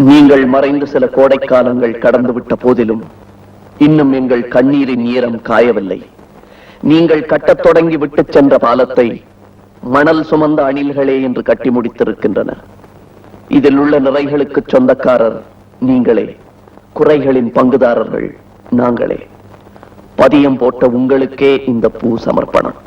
நீங்கள் மறைந்து சில கோடைக்காலங்கள் கடந்துவிட்ட போதிலும் இன்னும் எங்கள் கண்ணீரின் ஈரம் காயவில்லை. நீங்கள் கட்டத் தொடங்கி விட்டு சென்ற பாலத்தை மணல் சுமந்த அணில்களே என்று கட்டி முடித்திருக்கின்றன. இதில் உள்ள நிறைகளுக்கு சொந்தக்காரர் நீங்களே, குறைகளின் பங்குதாரர்கள் நாங்களே. பதியம் போட்ட உங்களுக்கே இந்த பூ சமர்ப்பணம்.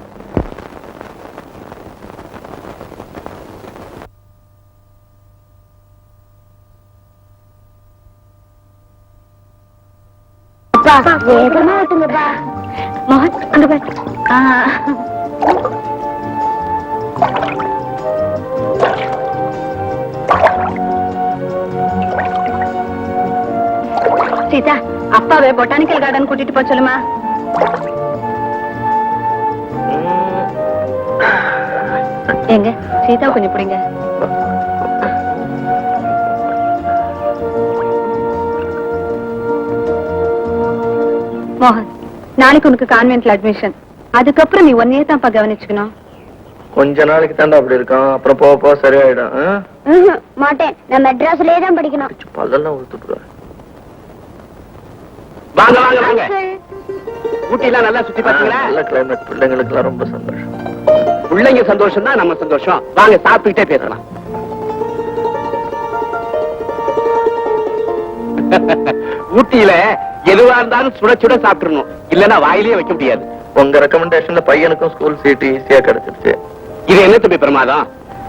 வேகமா ஓட்டுங்கப்பா. மோகன் அங்க பாரு. சீதா, அப்பாவே பொட்டானிக்கல் கார்டன் கூட்டிட்டு போக சொல்லுமா. எங்க சீதா கொஞ்சம் பிடிங்க. மோகன், நாளைக்கு உனக்கு கான்வென்ட்ல அட்மிஷன். அதுக்கப்புறம் நீ ஒன்னையே தான் கவனிச்சுக்கணும். கொஞ்ச நாளைக்கு தாண்டா அப்படி இருக்கும், அப்புறம் போக போக சரியாயிடும். மாட்டேன், நான் மெட்ராஸ்லயே தான் படிக்கணும். பல்லெல்லாம் ஊத்துட்டு வாங்க வாங்க வாங்க. ஊட்டிலாம் நல்லா சுத்தி பாத்தீங்களா? நல்ல கிளைமேட், பிள்ளைங்களுக்கு எல்லாம் ரொம்ப சந்தோஷம். பிள்ளைங்க சந்தோஷம் தான் நம்ம சந்தோஷம். வாங்க சாப்பிட்டுட்டே பேசலாம். ஊட்டியில எதுவா இருந்தாலும் சுட சுட சாப்பிட்டுறணும், இல்லன்னா வாயிலேயே வைக்க முடியாது. உங்க ரெக்கமெண்டேஷன்ல பையனுக்கும் ஸ்கூல் சீட் ஈஸியா கிடைச்சிருச்சு. இது என்ன தம்பி பிரமாதம்?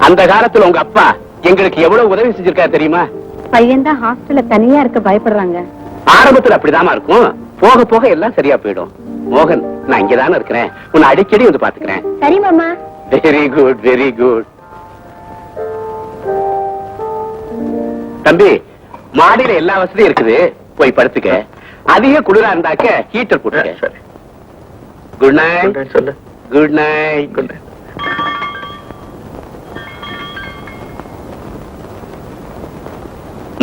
அந்த காலத்துல உங்க அப்பா எங்களுக்கு எவ்வளவு உதவி செஞ்சிருக்காரு தெரியுமா? பையன் தான் ஹாஸ்டல்ல தனியா இருக்க பயப்படுறாங்க. ஆரம்பத்துல அப்படிதாமா இருக்கும், போக போக எல்லாம் சரியா போயிடும். மோகன், நான் இங்கதானே இருக்கிறேன், உன்னை அடிக்கடி வந்து பாத்துக்கிறேன். சரி மாமா. Very good very good. தம்பி, மாடியில எல்லா வசதியும் இருக்குது, போய் படுத்துக்க. அதிக குளிரா இருந்தாக்க ஹீட்டர் போட்டுக்க. Good night. சொல்லு. Good night. Good night.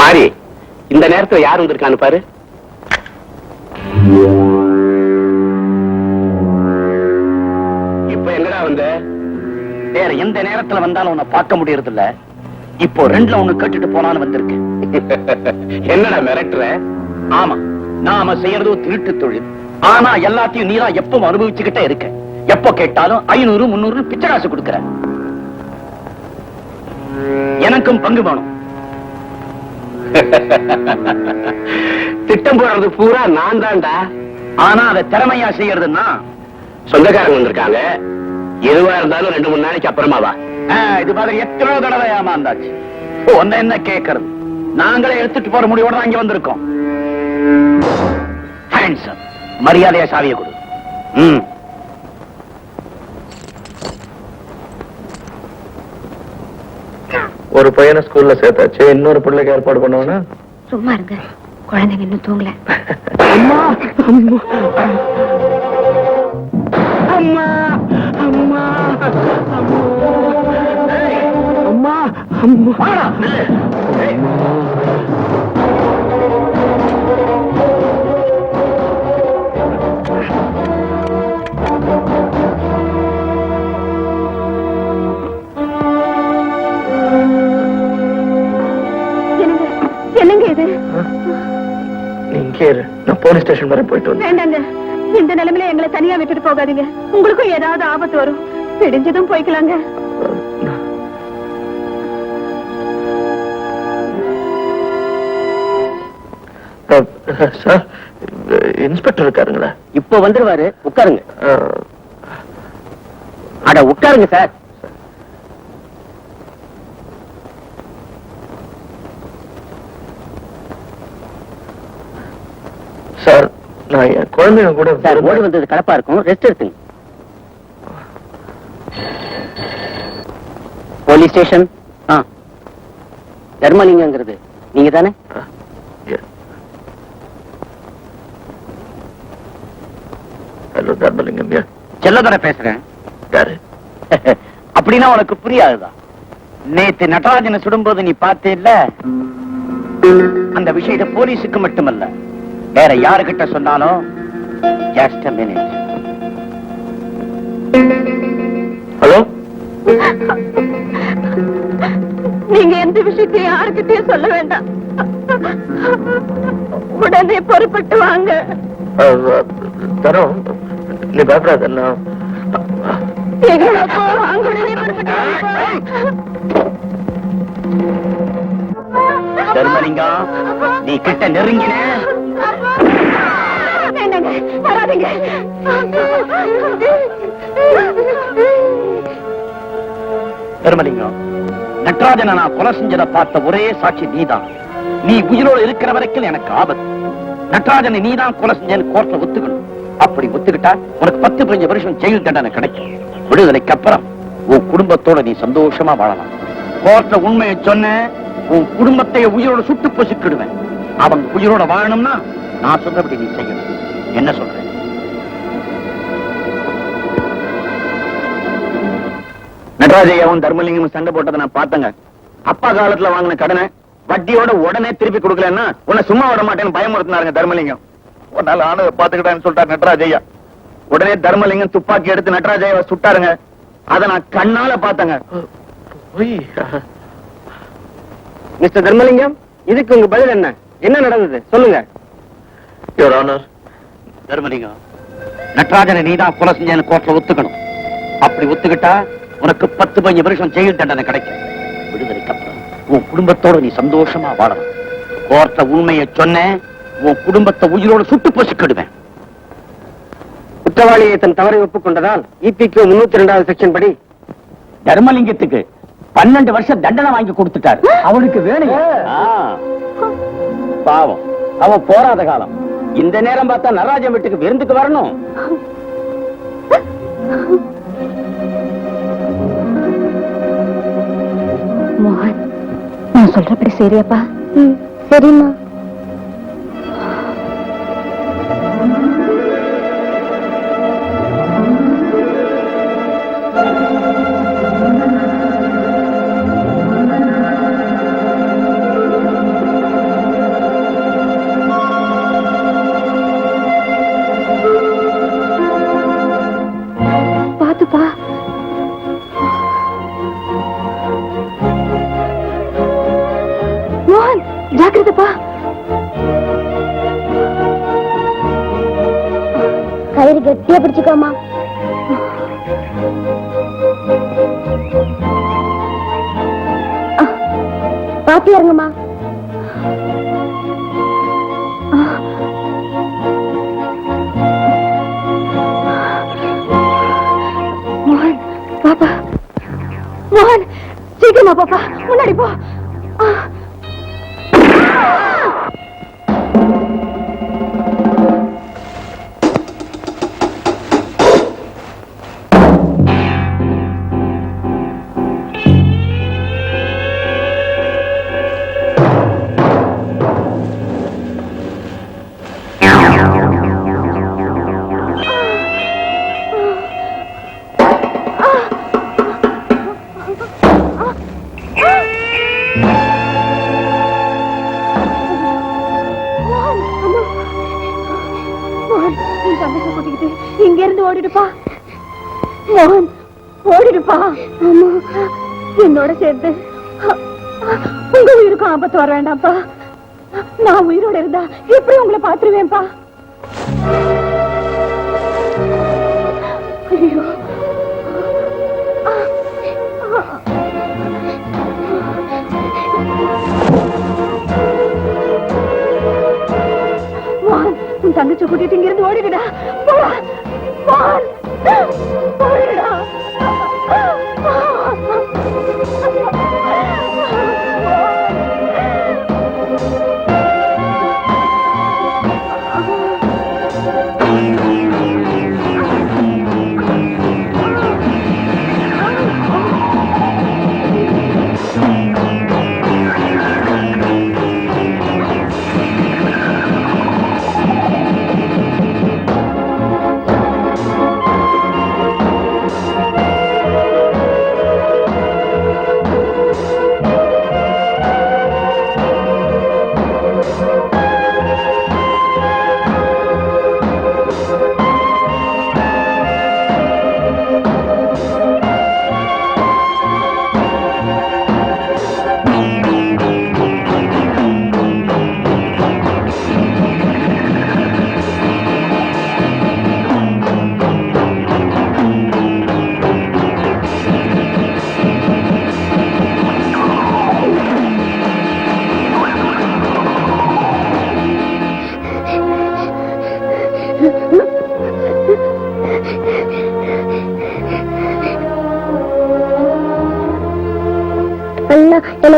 மாறி, இந்த நேரத்துல யார் வந்திருக்கான்னு பாரு. இப்ப எங்கடா வந்த? வேற எந்த நேரத்துல வந்தாலும் உன்னை பார்க்க முடியறது இல்ல. இப்போ ரெண்டுல ஒண்ணு கட்டிட்டு போனாலும் வந்திருக்கு. என்னடா மிரட்டுற? ஆமா, நாம செய்யறதோ திருட்டு தொழில். ஆனா எல்லாத்தையும் நீதான் எப்பவும் அனுபவிச்சுக்கிட்டே இருக்க. எப்ப கேட்டாலும் 500 300 பிச்சை காசு கொடுக்கற. எனக்கும் பங்கு வேணும். திட்டம் போடுறது பூரா நான் தான்டா. ஆனா அதை திறமையா செய்யறதுன்னா சொந்தக்காரங்க வந்திருக்காங்க, எதுவா இருந்தாலும் 2-3 நாளைக்கு அப்புறமா வா. இது மாதிரி எத்தனையோ தடவை ஏமாந்தாச்சு. ஒன்ன என்ன கேட்கறது? நாங்களே எடுத்துட்டு போற முடிவோட தான் இங்க வந்திருக்கோம். மரியாதையா சாவியை கொடு. ஒரு பையனை ஸ்கூல்ல சேர்த்தாச்சு, இன்னொரு பிள்ளைக்கு ஏற்பாடு பண்ணுவோம்னா? சும்மா இருங்க, குழந்தைங்க இன்னும் தூங்கல. அம்மா அம்மா அம்மா அம்மா அம்மா. என்னங்க இது? நீங்க நான் போலீஸ் ஸ்டேஷன் வரை போயிட்டு வந்தேன். வேண்டாங்க, இந்த நிலைமையில எங்களை தனியா விட்டுட்டு போகாதீங்க. உங்களுக்கும் ஏதாவது ஆபத்து வரும். பிடிஞ்சதும் போய்க்கலாங்க. சார், இன்ஸ்பெக்டர் இருக்காருங்களா? இப்ப வந்துருவாரு, உட்காருங்க. அட உட்காருங்க சார். சார், நான் என் குழந்தைங்க கூட சார், ஓடி வந்தது கலப்பா இருக்கும், ரெஸ்ட் எடுத்துங்க. போலீஸ் ஸ்டேஷன் தர்மலிங்கங்கிறது நீங்க தானே? ஹலோ, தர்மலிங்கம். செல்லதர பேசுறேன். யாரு? அப்படின்னா உனக்கு புரியாதுதான். நேத்து நடராஜனை சுடும்போது நீ பார்த்தே இல்ல? அந்த விஷயத்தை போலீஸுக்கு மட்டுமல்ல, வேற யாருகிட்ட சொன்னாலும் just a minute. ஹலோ, நீங்க எந்த விஷயத்தையும் யாருக்கிட்டயும் சொல்ல வேண்டாம். உடனே பொறுப்பட்டு வாங்க. தரோம், நீ பயப்படாத. நான் எங்களப்போ வாங்க, உடனே பொறுப்பட்டு வாங்க. தர்மலிங்கம், நீ கிட்ட நெருங்கின வேண்டாங்க, வராதீங்க. தர்மலிங்கம், நடராஜனை நான் கொலை செஞ்சதை பார்த்த ஒரே சாட்சி நீதான். நீ உயிரோடு இருக்கிற வரைக்கும் எனக்கு ஆபத்து. நடராஜனை நீதான் கொலை செஞ்சேன்னு கோர்ட்ல ஒத்துக்கணும். அப்படி ஒத்துக்கிட்டா உனக்கு 10-15 வருஷம் ஜெயில் தண்டனை கிடைக்கும். விடுதலைக்கு அப்புறம் உன் குடும்பத்தோட நீ சந்தோஷமா வாழலாம். கோர்ட்ல உண்மையை சொன்ன உன் குடும்பத்தை உயிரோட சுட்டு பொசுக்கிடுவேன். அவங்க உயிரோட வாழணும்னா நான் சொல்றபடி நீ செய்யணும். என்ன சொல்ற? நடராஜையாவும் தர்மலிங்கமும் சண்டை போட்டதை நான் பார்த்தங்க. அப்பா காலத்துல வாங்கின கடனை வட்டியோட உடனே திருப்பி கொடுக்கலன்னா உன்னை சும்மா விட மாட்டேன்னு பயமுறுத்தினாருங்க தர்மலிங்கம். ஒரு நாள் ஆனதை பாத்துக்கிட்டான்னு சொல்லிட்டாரு நடராஜையா. உடனே தர்மலிங்கம் துப்பாக்கி எடுத்து நடராஜையாவை சுட்டாருங்க. அதை நான் கண்ணால பார்த்தங்க. மிஸ்டர் தர்மலிங்கம், இதுக்கு உங்க பதில் என்ன? என்ன நடந்தது சொல்லுங்க. யுவர் ஆனர், தர்மலிங்கம், நடராஜனை நீதான் கொலை செஞ்சேன்னு கோர்ட்ல ஒத்துக்கணும். அப்படி ஒத்துக்கிட்டா உனக்கு 10-15 வருஷம் ஜெயில் தண்டனை கிடைக்கும். விடுதலைக்கு அப்புறம் உன் குடும்பத்தோட நீ சந்தோஷமா வாழலாம். கோர்ட்ல உண்மையை சொன்ன உன் குடும்பத்தை உயிரோடு சுட்டு பொசுக்கிடுவேன். குற்றவாளியை தன் தவறை ஒப்புக்கொண்டதால் இபிக்கு 302வது செக்ஷன் படி தர்மலிங்கத்துக்கு 12 வருஷம் தண்டனை வாங்கி கொடுத்துட்டாரு. அவனுக்கு வேணும். பாவம், அவன் போராத காலம். இந்த நேரம் பார்த்தா நடராஜன் வீட்டுக்கு விருந்துக்கு வரணும். மோகன், நான் சொல்றபடி சரியாப்பா? சரிம்மா. பாத்துப்பா. மோகன், ஜாக்கிரதைப்பா. கயிறு கட்டியா பிடிச்சுக்காமா. பாத்து இறங்குமா. மோகன், பாப்பா. மோகன், சீக்கிரமா பாப்பா, முன்னாடி போ. இங்க இருந்து ஓடிடுப்பா. மோகன், ஓடிடுப்பா. ஆமா, என்னோட சேர்த்து உங்க உயிருக்கும் ஆபத்து வர வேண்டாம்ப்பா. நான் உயிரோட இருந்தா எப்படி உங்களை பாத்துருவேன்ப்பா. ஐயோ, மோகன், உன் தங்கச்சி கூட்டிட்டு இங்க இருந்து ஓடிடுடா. போடா மோகன், ஓடிடுடா.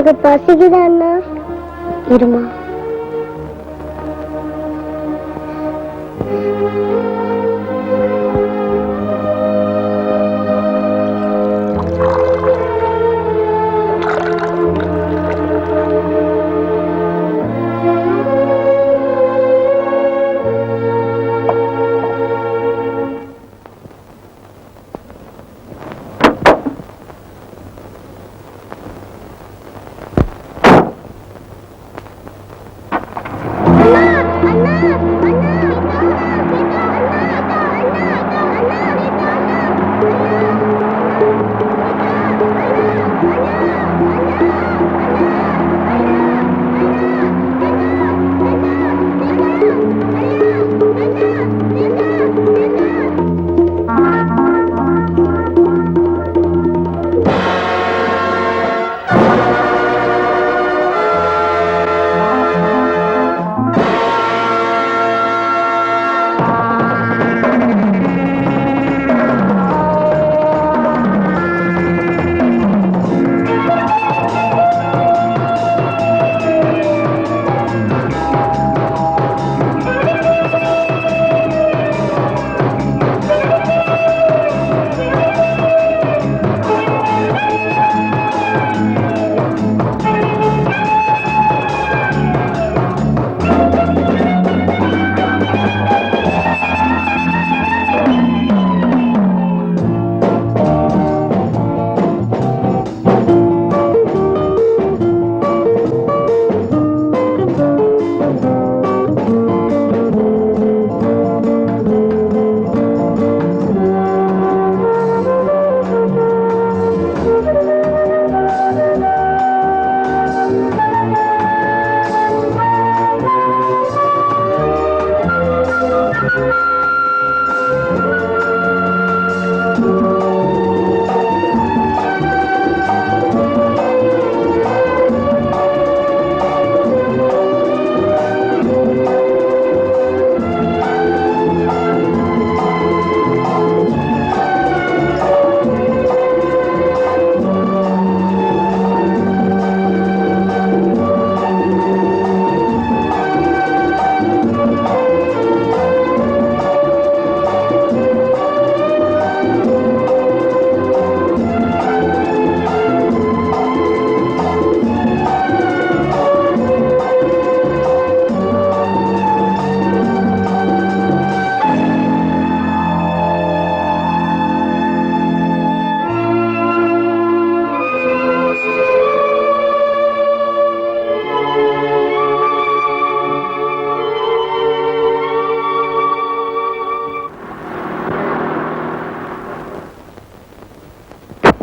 எனக்கு பசிக்குதா அண்ணா? இருமா.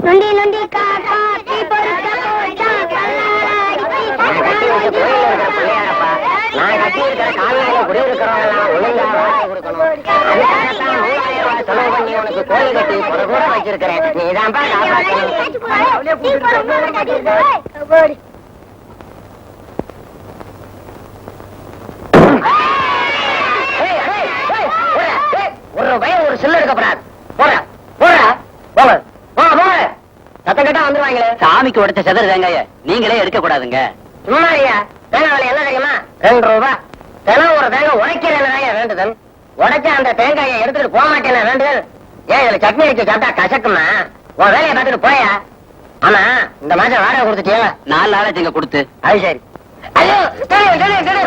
நொண்டி நொண்டி காக்கா தீ பொறுத்த போச்சா நான் கட்டி இருக்கிற கால்நடை குடியிருக்கிறவங்க எல்லாம் ஒழுங்கா வாடகை கொடுக்கணும். அதுக்காகத்தான் 3000 ரூபாய் செலவு பண்ணி உனக்கு கோயில் கட்டி கூட வச்சிருக்கிறேன். நீதான்ப்பா காப்பாற்றணும். ஒரு பையன் ஒரு சில்லு எடுக்கப்படாது. போற போற போங்க போங்க போங்க. சத்தம் கேட்டா வந்துருவாங்களே. சாமிக்கு உடைச்ச செதறு தேங்காய நீங்களே எடுக்க கூடாதுங்க. சும்மா ஐயா, தேங்காய் விலை என்ன தெரியுமா? 2 ரூபாய். தினம் ஒரு தேங்காய் உடைக்கிறேன் வேண்டுதல். உடைச்ச அந்த தேங்காயை எடுத்துட்டு போக மாட்டேன் வேண்டுதல். ஏன் இதுல சட்னி வச்சு சாப்பிட்டா கசக்குமா? உன் வேலையை பார்த்துட்டு போயா. ஆமா, இந்த மாசம் வாடகை கொடுத்துட்டியா? 4 நாளாச்சு இங்க கொடுத்து. அது சரி. ஐயோ தெரியும் தெரியும் தெரியும்.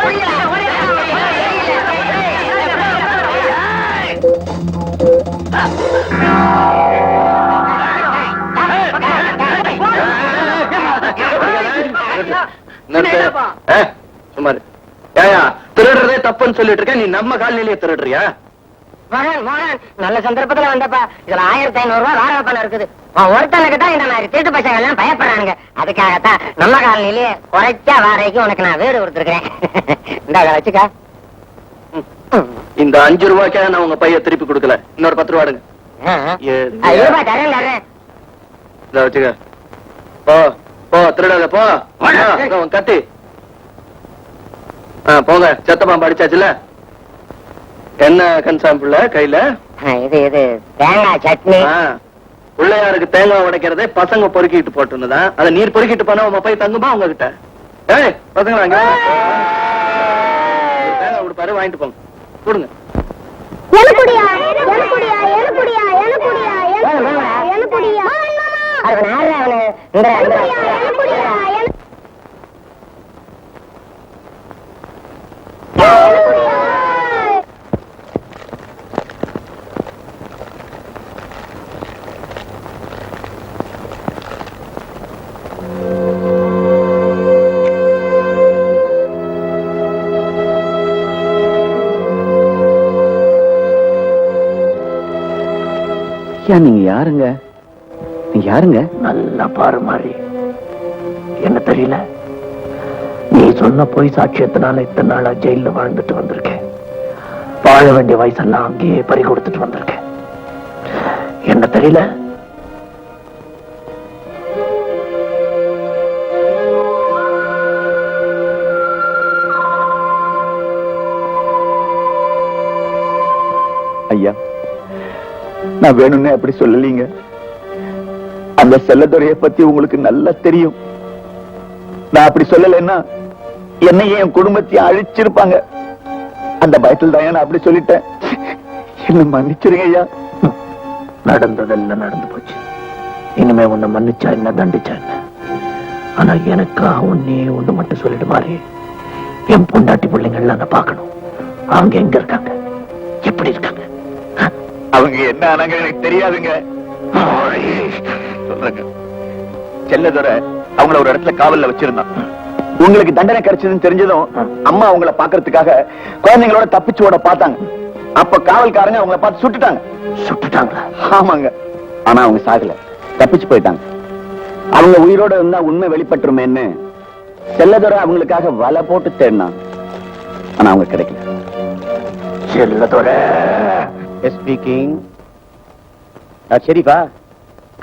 சுமாரு ஏயா திருடுறதே தப்புன்னு சொல்லிட்டு இருக்க, நீ நம்ம காலநிலையே திருடுறியா? மகன் மகன் நல்ல சந்தர்ப்பத்துல வந்தப்பா. இதுல 1500 ரூபாய் வாடகை பணம் இருக்குது. ஒருத்தனுக்கு தான் இந்த மாதிரி திருட்டு பசங்க எல்லாம் பயப்படுறாங்க. அதுக்காகத்தான் நம்ம காலநிலையே குறைச்சா வாடகைக்கு உனக்கு நான் வீடு கொடுத்துருக்கேன். இந்த வச்சுக்கா. இந்த 5 ரூபாய்க்காக நான் உங்க பைய திருப்பி கொடுக்கல. இன்னொரு 10 ரூபாடுங்க. தரேன் தரேன். இத வச்சுக்க. போ போ திருடாத போ. உன் கத்தி. போங்க. செத்தப்பாம்பு அடிச்சாச்சுல. என்ன கன்சாம்பிள்ள கையில? இது இது தேங்காய் சட்னி. பிள்ளையாருக்கு தேங்காய் உடைக்கிறதே பசங்க பொறுக்கிட்டு போட்டுதான் அதை நீர் பொறுக்கிட்டு போனா உங்க போய் தங்குமா உங்ககிட்ட? ஏய் பசங்களா அங்க வாங்க. தேங்காய் கொடுப்பாரு, வாங்கிட்டு போங்க. கொடுங்க. எனக்குடியா எனக்குடியா எனக்குடியா எனக்குடியா எனக்குடியா நீங்க யாருங்க? நீங்க யாருங்க? நல்லா பாரு மாறி, என்ன தெரியல, நீ சொன்ன பொய் சாட்சியத்தினால இத்தனை நாளா ஜெயில வாழ்ந்துட்டு வந்திருக்கேன். வாழ வேண்டிய வயசெல்லாம் அங்கேயே பறி கொடுத்துட்டு வந்திருக்கேன். என்ன தெரியல. ஐயா, நான் வேணும்னே அப்படி சொல்லலீங்க. அந்த செல்லதுரைய பத்தி உங்களுக்கு நல்லா தெரியும். நான் அப்படி சொல்லலைன்னா என்னையும் என் குடும்பத்தையும் அழிச்சிருப்பாங்க. அந்த பயத்தில் தான் நான் அப்படி சொல்லிட்டேன். என்ன மன்னிச்சிருங்க ஐயா. நடந்ததெல்லாம் நடந்து போச்சு. இனிமே உன்னை மன்னிச்சா என்ன, தண்டிச்சா என்ன? ஆனா எனக்கா உன்னே ஒண்ணு மட்டும் சொல்லிட்டு மாறி, என் பொண்டாட்டி பிள்ளைங்கள்லாம் நான் பார்க்கணும். அவங்க எங்க இருக்காங்க, எப்படி இருக்காங்க? அவங்க என்ன ஆனாங்க எனக்கு தெரியாதுங்க. சொல்றேங்க, செல்லதுரை அவங்கள ஒரு இடத்துல காவல்ல வச்சிருந்தான். உங்களுக்கு தண்டனை கிடைச்சதுன்னு தெரிஞ்சதும் அம்மா அவங்கள பாக்குறதுக்காக குழந்தைங்களோட தப்பிச்சு ஓட பார்த்தாங்க. அப்ப காவல்காரங்க அவங்கள பார்த்து சுட்டுட்டாங்க. சுட்டுட்டாங்களா? ஆமாங்க. ஆனா அவங்க சாகல, தப்பிச்சு போயிட்டாங்க. அவங்க உயிரோட இருந்தா உண்மை வெளிப்பட்டுருமேன்னு செல்லதுரை அவங்களுக்காக வலை போட்டு தேடினான். ஆனா அவங்க கிடைக்கல. செல்லதுரை ஸ்பீக்கிங். சரிப்பா,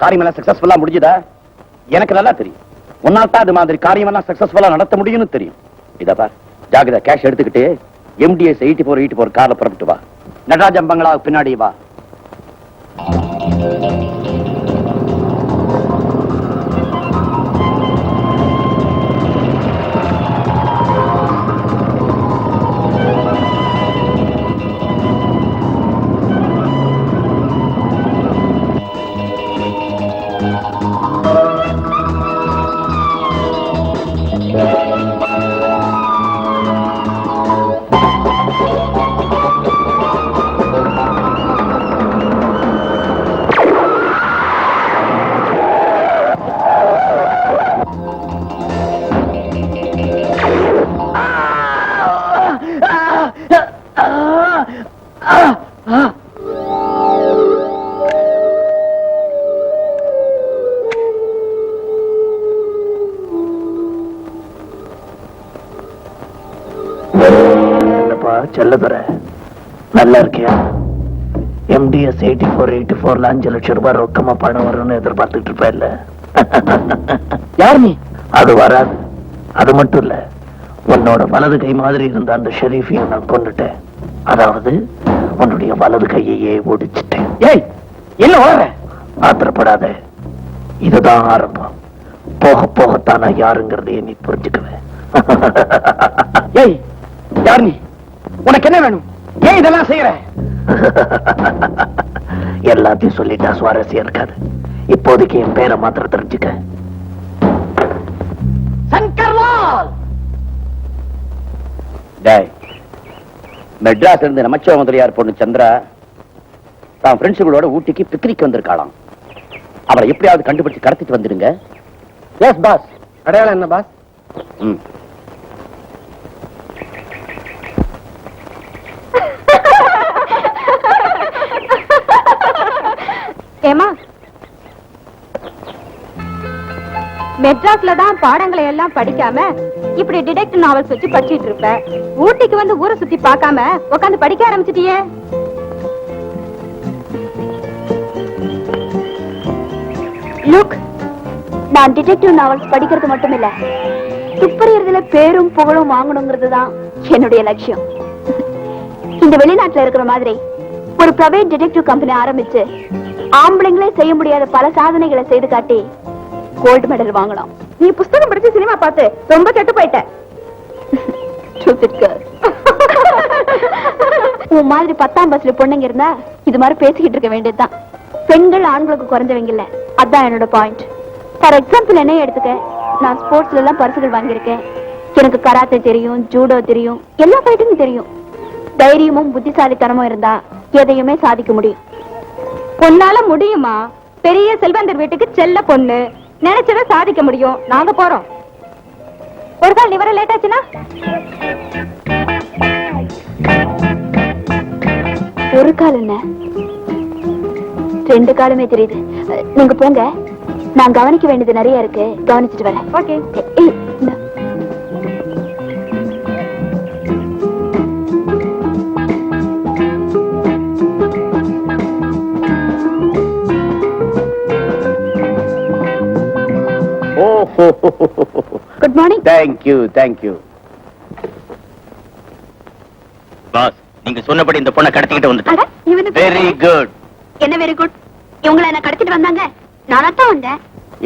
காரியமெல்லாம் சக்சஸ்ஃபுல்லா முடிஞ்சதா? எனக்கு நல்லா தெரியும். ஒன்னால்தான் அது மாதிரி காரியமெல்லாம் சக்சஸ்ஃபுல்லா நடத்த முடியும்னு தெரியும். இதப்பா, ஜாகிரதா, கேஷ் எடுத்துக்கிட்டு MDS 84 கார்ல புறப்பட்டு வா. நடராஜம் பங்களாவுக்கு பின்னாடி வா. செல்லதுரை, நல்லா இருக்கியா? MDS 84 5 லட்சம் ரூபாய் ரொக்கமா பணம் வரும்னு எதிர்பார்த்துட்டு இருப்ப இல்ல? யார் நீ? அது வராது. அது மட்டும் இல்ல, உன்னோட வலது கை மாதிரி இருந்த அந்த ஷெரீஃபையும் நான் கொண்டுட்டேன். அதாவது உன்னுடைய வலது கையையே ஒடிச்சிட்டேன். ஏய், என்ன வர? ஆத்திரப்படாத, இதுதான் ஆரம்பம். போக போகத்தான் நான் யாருங்கிறதையே நீ புரிஞ்சுக்குவேன். ஏய், யார் நீ? உனக்கு என்ன வேணும்? ஏன் இதெல்லாம் செய்யற? எல்லாத்தையும் சொல்லிட்டா சுவாரஸ்யம் இருக்காது. இப்போதைக்கு என் பேரை மாத்திரம் தெரிஞ்சுக்க. சங்கர்லால். டேய், மெட்ராஸ் இருந்து நமச்சிவ முதலியார் பொண்ணு சந்திரா தான் ஃப்ரெண்ட்ஸுகளோட ஊட்டிக்கு பிக்னிக் வந்திருக்காளாம். அவளை எப்படியாவது கண்டுபிடிச்சு கடத்திட்டு வந்துடுங்க. Yes boss. அடையாளம் என்ன பாஸ்? ஏமா, மெட்ராஸ்ல தான் பாடங்களை எல்லாம் படிக்காம இப்படி டிடெக்டிவ் நாவல்ஸ் வச்சு படிச்சிட்டு இருப்ப. ஊட்டிக்கு வந்து ஊரை சுத்தி பார்க்காம உட்காந்து படிக்க ஆரம்பிச்சிட்டியே. லுக், நான் டிடெக்டிவ் நாவல்ஸ் படிக்கிறது மட்டும் இல்ல, துப்பறியறதுல பேரும் புகழும் வாங்கணுங்கிறது தான் என்னுடைய லட்சியம். இந்த வெளிநாட்டுல இருக்கிற மாதிரி ஒரு பிரைவேட் டிடெக்டிவ் கம்பெனி ஆரம்பிச்சு ஆம்பளைங்களே செய்ய முடியாத பல சாதனைகளை செய்து காட்டி கோல்டு மெடல் வாங்கலாம். நீ புஸ்தகம் படிச்சு சினிமா பார்த்து ரொம்ப கெட்டு போயிட்ட. உன் மாதிரி 10ஆம் பஸ்ல பொண்ணுங்க இருந்தா இது மாதிரி பேசிக்கிட்டு இருக்க வேண்டியதுதான். பெண்கள் ஆண்களுக்கு குறைஞ்சவங்க இல்ல, அதான் என்னோட பாயிண்ட். ஃபார் எக்ஸாம்பிள் என்ன எடுத்துக்க, நான் ஸ்போர்ட்ஸ்ல எல்லாம் பரிசுகள் வாங்கியிருக்கேன். எனக்கு கராத்தே தெரியும், ஜூடோ தெரியும், எல்லா ஃபைட்டுமே தெரியும். தைரியமும் புத்திசாலித்தனமும் இருந்தா எதையுமே சாதிக்க முடியும். பொண்ணால முடியுமா? பெரிய செல்வந்தர் வீட்டுக்கு செல்ல பொண்ணு, நினைச்சத சாதிக்க முடியும். நாங்க போறோம். ஒரு கால் நீ வர லேட் ஆச்சுன்னா ஒரு கால் என்ன 2 காலுமே தெரியுது. நீங்க போங்க, நான் கவனிக்க வேண்டியது நிறைய இருக்கு, கவனிச்சுட்டு வரேன். Okay. Good morning. Thank you. Boss, நீங்க சொன்னபடி இந்த பொண்ணை கடத்திக்கிட்டு வந்துட்டேன். Very good. என்ன வெரி குட்? இவங்கள என்ன கடத்திட்டு வந்தாங்க, நானா தான் வந்தேன்.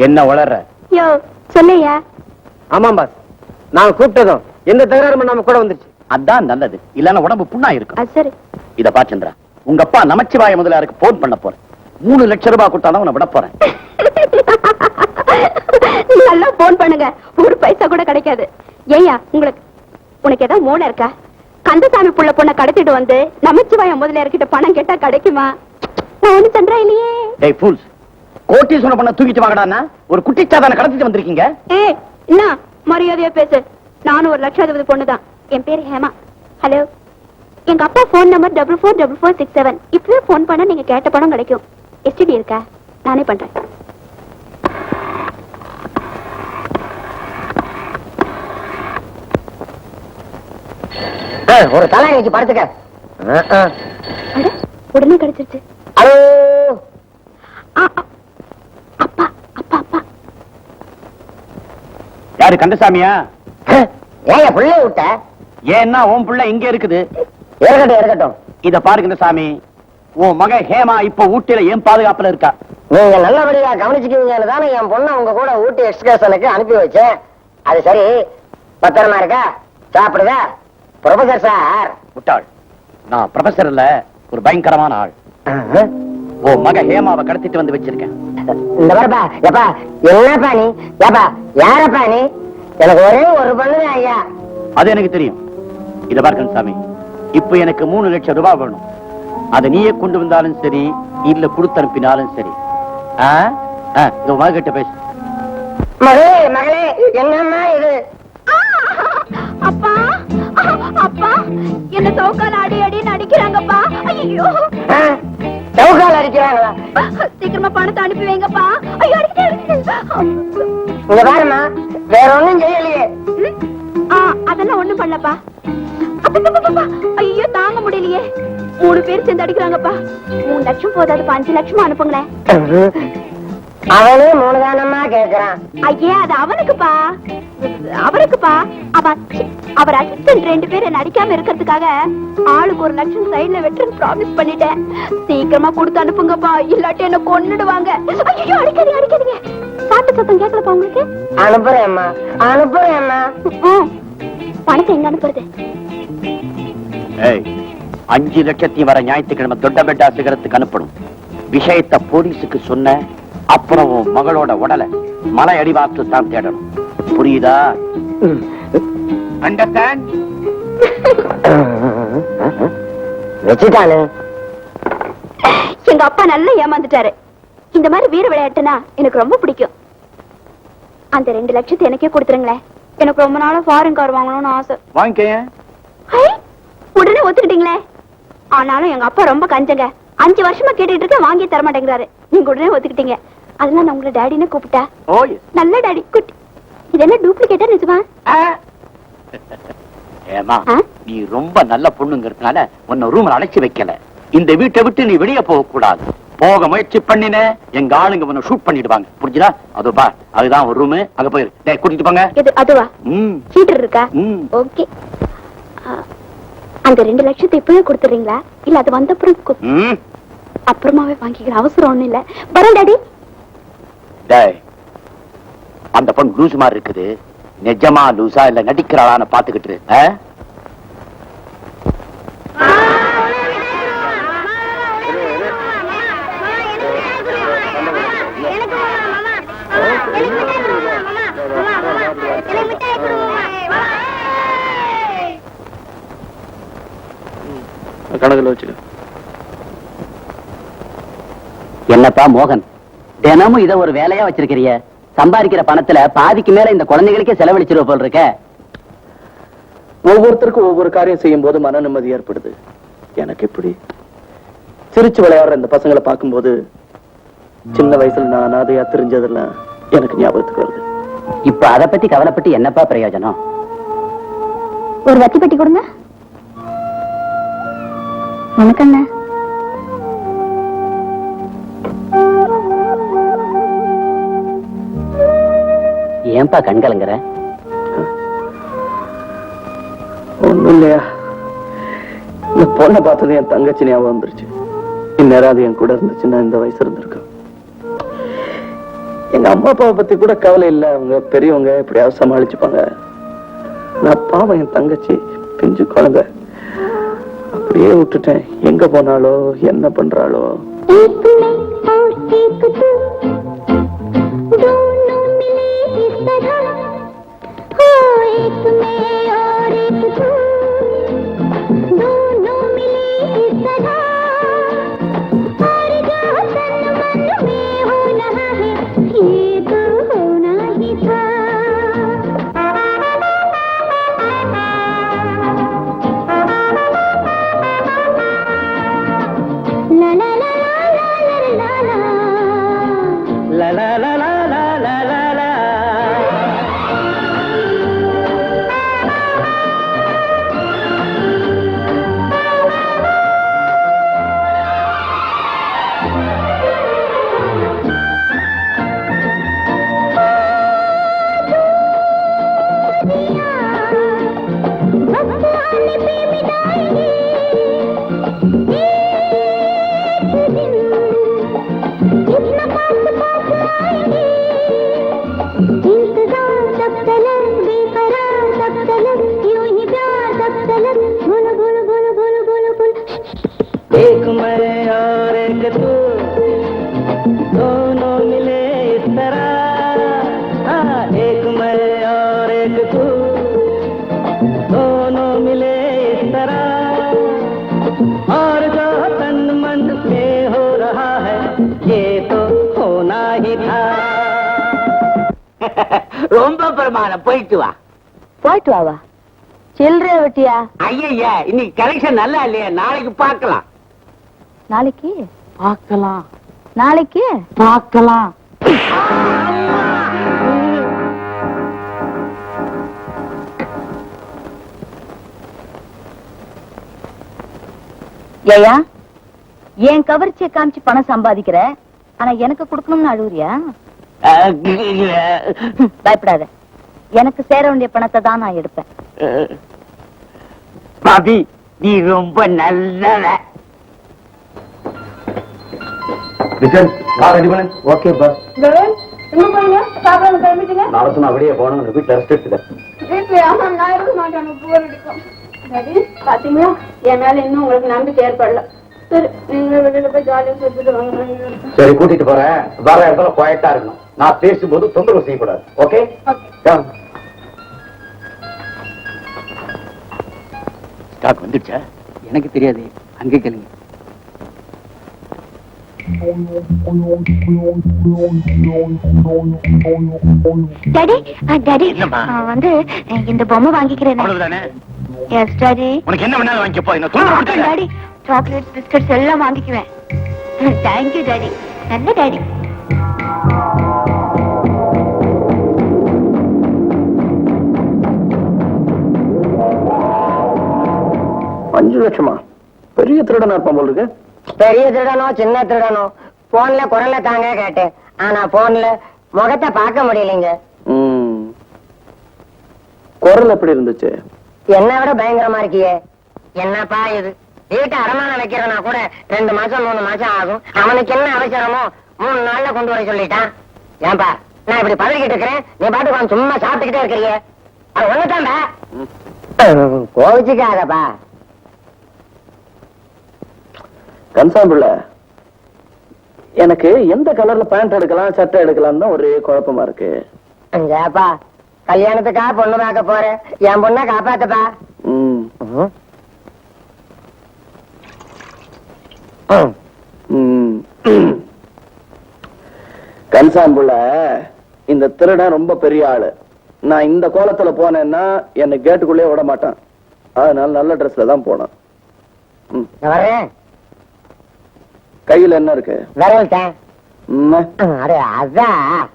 என்ன வளர்ற? யோ சொல்லையா. ஆமாம் பாஸ், நான் கூப்பிட்டதும் எந்த தகராறு நம்ம கூட வந்துருச்சு. அதான் நல்லது, இல்லன்னா உடம்பு புண்ணா இருக்கும். அது சரி. இத பாச்சந்திரா, உங்க அப்பா நமச்சிவாய முதலியாருக்கு போன் பண்ண போறேன். 3 லட்சம் ரூபாய் கொடுத்தாலும் உன்னை விட போறேன். நல்லா போன் பண்ணுங்க, ஒரு பைசா கூட கிடைக்காது. ஏய்யா, உனக்கு ஏதாவது மூளை இருக்கா? கந்தசாமி புள்ள பொண்ணை கடத்திட்டு வந்து நமச்சிவாய முதலியார்கிட்ட பணம் கேட்டா கிடைக்குமா? நான் ஒண்ணு சந்திரா இல்லையே. டேய் ஃபூல்ஸ், கோட்டீஸ்வரன் பொண்ணை தூக்கிட்டு வாங்கடான்னா ஒரு குட்டிச்சாதான கடத்திட்டு வந்திருக்கீங்க. ஏய், என்ன மரியாதையா பேசு. நானும் ஒரு லட்சாதிபதி பொண்ணுதான். என் பேரு ஹேமா. ஹலோ, எங்க அப்பா போன் நம்பர் 444467. இப்பவே போன் பண்ண நீங்க கேட்ட பணம் கிடைக்கும். எஸ்டிடி இருக்கா? நானே பண்றேன். ஒரு தலை வச்சு படுத்துக்க. உடனே கிடைச்சிருச்சு. ஹலோ அப்பா அப்பா அப்பா. யாரு, கந்தசாமியா? ஏன் புள்ளைய விட்ட? ஏன்னா உன் புள்ள இங்க இருக்குது. இருக்கட்டும். இத பாரு கந்தசாமி, உன் மக ஹேமா இப்ப ஊட்டியில ஏன் பாதுகாப்புல இருக்கா? நீங்க நல்லபடியா கவனிச்சுக்குவீங்கன்னு தானே என் பொண்ணை உங்க கூட ஊட்டி எக்ஸ்கர்ஷனுக்கு அனுப்பி வச்சேன். அது சரி, பத்திரமா இருக்கா? சாப்பிடுதா? Professor sir. முட்டாள், நான் ப்ரொஃபசர் இல்ல, ஒரு பயங்கரமான ஆள். உன் மக ஹேமாவை கடத்திட்டு வந்து வச்சிருக்கேன். இந்த பாருப்பா, எப்பா என்னப்பா நீ? ஏப்பா யாரப்பா நீ? எனக்கு ஒரே ஒரு பொண்ணு ஐயா. அது எனக்கு தெரியும். இத பாரு கந்தசாமி, இப்ப எனக்கு 3 லட்சம் ரூபாய் வேணும். அதை நீயே கொண்டு வந்தாலும் சரி, இல்ல கொடுத்து அனுப்பினாலும் சரி. இது மக கிட்ட பேசு. மகளே, என்னம்மா இது? அப்பா அப்பா, என்ன சவுக்கால அடி அடின்னு அடிக்கிறாங்கப்பா. ஐயோ, சவுக்கால அடிக்கிறாங்களா? சீக்கிரமா பணத்தை அனுப்பி வைங்கப்பா. ஐயோ, அடிக்கிட்டே. இங்க பாருமா, வேற ஒண்ணும் செய்யலையே. அதெல்லாம் ஒண்ணும் பண்ணலப்பா. ஐயோ, தாங்க முடியலையே. 3 பேர் சேர்ந்து அடிக்கிறாங்கப்பா. 3 லட்சம் போதாது, 5 லட்சமா அனுப்புங்களேன். அவனே 3 தானம்மா கேக்குறான். ஐயா, அது அவனுக்குப்பா. அவர் அசிஸ்டன்ட் 2 பேர் என்ன அடிக்காம இருக்கிறதுக்காக ஆளுக்கு 1 லட்சம் சைடுல வெட்டுன்னு ப்ராமிஸ் பண்ணிட்டேன். சீக்கிரமா கொடுத்து அனுப்புங்கப்பா, இல்லாட்டி என்ன கொன்னுடுவாங்க. ஐயோ, அடிக்காதீங்க. பாட்டு சத்தம் கேட்கலப்பா உங்களுக்கு? அனுப்புறேம்மா. பணத்தை எங்க அனுப்புறது? 5 லட்சத்தையும் வர ஞாயிற்றுக்கிழமை தொட்டபெட்டா சிகரத்துக்கு அனுப்பணும். விஷயத்தை போலீஸுக்கு சொன்ன அப்புறம் மகளோட உடலை மலை அடிவாரத்து தான் தேடணும். புரியுதா? அண்டர்ஸ்டாண்ட்? வச்சுட்டானு. எங்க அப்பா நல்லா ஏமாந்துட்டாரு. இந்த மாதிரி வீர விளையாட்டுனா எனக்கு ரொம்ப பிடிக்கும். அந்த 2 லட்சத்தை எனக்கே கொடுத்துருங்களேன். எனக்கு ரொம்ப நாளா ஃபாரின் கார் வாங்கணும்னு ஆசை. வாங்கிக்க. உடனே ஒத்துக்கிட்டீங்களே. ஆனாலும் எங்க அப்பா ரொம்ப கஞ்சங்க. 5 வருஷமா கேட்டுட்டு இருக்க, வாங்கி தர மாட்டேங்கிறாரு. நீங்க உடனே ஒத்துக்கிட்டீங்க. அதெல்லாம் நான் உங்களை டாடின்னு கூப்பிட்டா. நல்ல டாடி. குட். இது என்ன டூப்ளிகேட்டா நிஜமா? ஏமா, நீ ரொம்ப நல்ல பொண்ணுங்கிறதுனால உன்னை ரூம்ல அடைச்சு வைக்கல. இந்த வீட்டை விட்டு நீ வெளியே போக கூடாது. போக முயற்சி பண்ணின எங்க ஆளுங்க உன்னை ஷூட் பண்ணிடுவாங்க. புரிஞ்சுதா? அது பா, அதுதான் ஒரு ரூம். அங்க போயிரு. டேய், கூட்டிட்டு போங்க. இது அதுவா? ஹீட்டர் இருக்கா? ஓகே. அந்த 2 லட்சத்தை இப்பவே கொடுத்துறீங்களா இல்ல அது வந்த அப்புறம் ம். அப்புறமாவே வாங்கிக்கிற அவசரம் ஒண்ணு இல்ல. வரேன் டாடி. டேய், அந்த பொண்ணு லூசு மாதிரி இருக்குது. நிஜமா லூசா இல்ல நடிக்கிறாளான்னு பாத்துக்கிட்டு இரு, ஆ? கணக்குல வச்சுக்க. என்னப்பா மோகன், தினமும் இத ஒரு வேலையா வச்சிருக்கிறிய? சம்பாதிக்கிற பணத்துல பாதிக்கு மேல இந்த குழந்தைகளுக்கே செலவழிச்சிருவ போல் இருக்க. ஒவ்வொருத்தருக்கும் ஒவ்வொரு காரியம் செய்யும் போது மன நிம்மதி ஏற்படுது. எனக்கு இப்படி சிரிச்சு விளையாடுற இந்த பசங்களை பார்க்கும்போது சின்ன வயசுல நான் அனாதையா தெரிஞ்சதெல்லாம் எனக்கு ஞாபகத்துக்கு வருது. இப்ப அத பத்தி கவலைப்பட்டு என்னப்பா பிரயோஜனம்? ஒரு வத்தி பெட்டி கொடுங்க. வணக்கண்ண. ஏன்பா கண் கலங்குற? ஒண்ணும் இல்லையா, இந்த பொண்ணை பார்த்தது என் தங்கச்சி ஞாபகம் வந்துருச்சு. இந்நேரம் அது என் கூட இருந்துச்சுன்னா இந்த வயசு இருந்திருக்கும். எங்க அம்மா அப்பாவை பத்தி கூட கவலை இல்ல, அவங்க பெரியவங்க எப்படியாவது சமாளிச்சுப்பாங்க. நான் பாவம் என் தங்கச்சி பிஞ்சு குழந்தை அப்படியே விட்டுட்டேன். எங்க போனாலோ என்ன பண்றாளோ. एक मैं और एक तू, दोनों मिले इस तरह, हाँ एक मैं और एक तू, दोनों मिले इस तरह, और जो तन मन से हो रहा है ये तो होना ही था. ரொம்ப பிரமாதம், போயிட்டு வா. போயிட்டு வாவா? சில்லறைய வெட்டியா? ஐயா இன்னைக்கு கலெக்ஷன் நல்லா இல்லையா? நாளைக்கு பார்க்கலாம். நாளைக்கு பார்க்கலாம் நாளைக்கு பார்க்கலாம். ஏயா, என் கவர்ச்சியை காமிச்சு பணம் சம்பாதிக்கிற, ஆனா எனக்கு கொடுக்கணும்னு அழுவுறியா? பயப்படாத, எனக்கு சேர வேண்டிய பணத்தை தான் நான் எடுப்பேன். பாபி, நீ ரொம்ப நல்லவ. Okay boss. நாளைக்கு நான் வெளியே போகணும், வீட்டுல ரெஸ்ட் எடுத்துக்க. பாத்தீங்களா, என் மேல இன்னும் உங்களுக்கு நம்பிக்கை ஏற்படல. சரி, நீங்க வெளியில போய் ஜாலியா சொல்லிட்டு வாங்க. சரி, கூட்டிட்டு போறேன். வர இடத்துல குவாய்ட்டா இருக்கணும். நான் பேசும்போது தொந்தரவு செய்யக்கூடாது. ஓகே? ஸ்டாக் வந்துடுச்சா? எனக்கு தெரியாது, அங்கே கேளுங்க. டாடி, டாடி, என்னம்மா? வந்து இந்த பொம்மை வாங்கிக்கிறேன். அவ்வளவுதானே? Yes daddy. உனக்கு என்ன வேணாலும் வாங்கிப்போ. என்ன தொந்தரவு டாடி, சாக்லேட் பிஸ்கட்ஸ் எல்லாம் வாங்கிக்குவேன். தேங்க்யூ டாடி, நல்ல டாடி. அஞ்சு லட்சமா? பெரிய திருடனா இருப்பான் போல இருக்கு. பெரிய திருடனோ சின்ன திருடனோ, போன்ல குரல்ல தாங்க கேட்டேன். ஆனா போன்ல முகத்தை பார்க்க முடியலைங்க. குரல் எப்படி இருந்துச்சு? என்ன விட பயங்கரமா இருக்கியே. என்னப்பா இது வீட்டை அடமானம் வைக்கிறனா கூட 2 மாசம் 3 மாசம் ஆகும். அவனுக்கு என்ன அவசரமோ 3 நாள்ல கொண்டு வர சொல்லிட்டான். ஏன்பா நான் இப்படி பதறிக்கிட்டு இருக்கிறேன், நீ பாட்டுக்கு வந்து சும்மா சாப்பிட்டுக்கிட்டே இருக்கிறியே. அது ஒண்ணுதான்பா. கோவிச்சுக்காதப்பா. கன்சாம்பிள்ள எனக்கு எந்த கலர்ல பேண்ட் எடுக்கலாம் சட்டை எடுக்கலாம் தான் ஒரே குழப்பமா இருக்கு. ஏப்பா கல்யாணத்துக்கா பொண்ணு பார்க்க போறேன், என் பொண்ணை காப்பாத்தப்பா. கன்சாம்புள்ள இந்த திருடன் ரொம்ப பெரிய ஆளு. நான் இந்த கோலத்துல போனேன்னா என்ன கேட்டுக்குள்ளே விட மாட்டான். அதனால நல்ல ட்ரெஸ்ல தான் போனேன். வரேன். கையில என்ன இருக்கு? விரல் தான். அதான்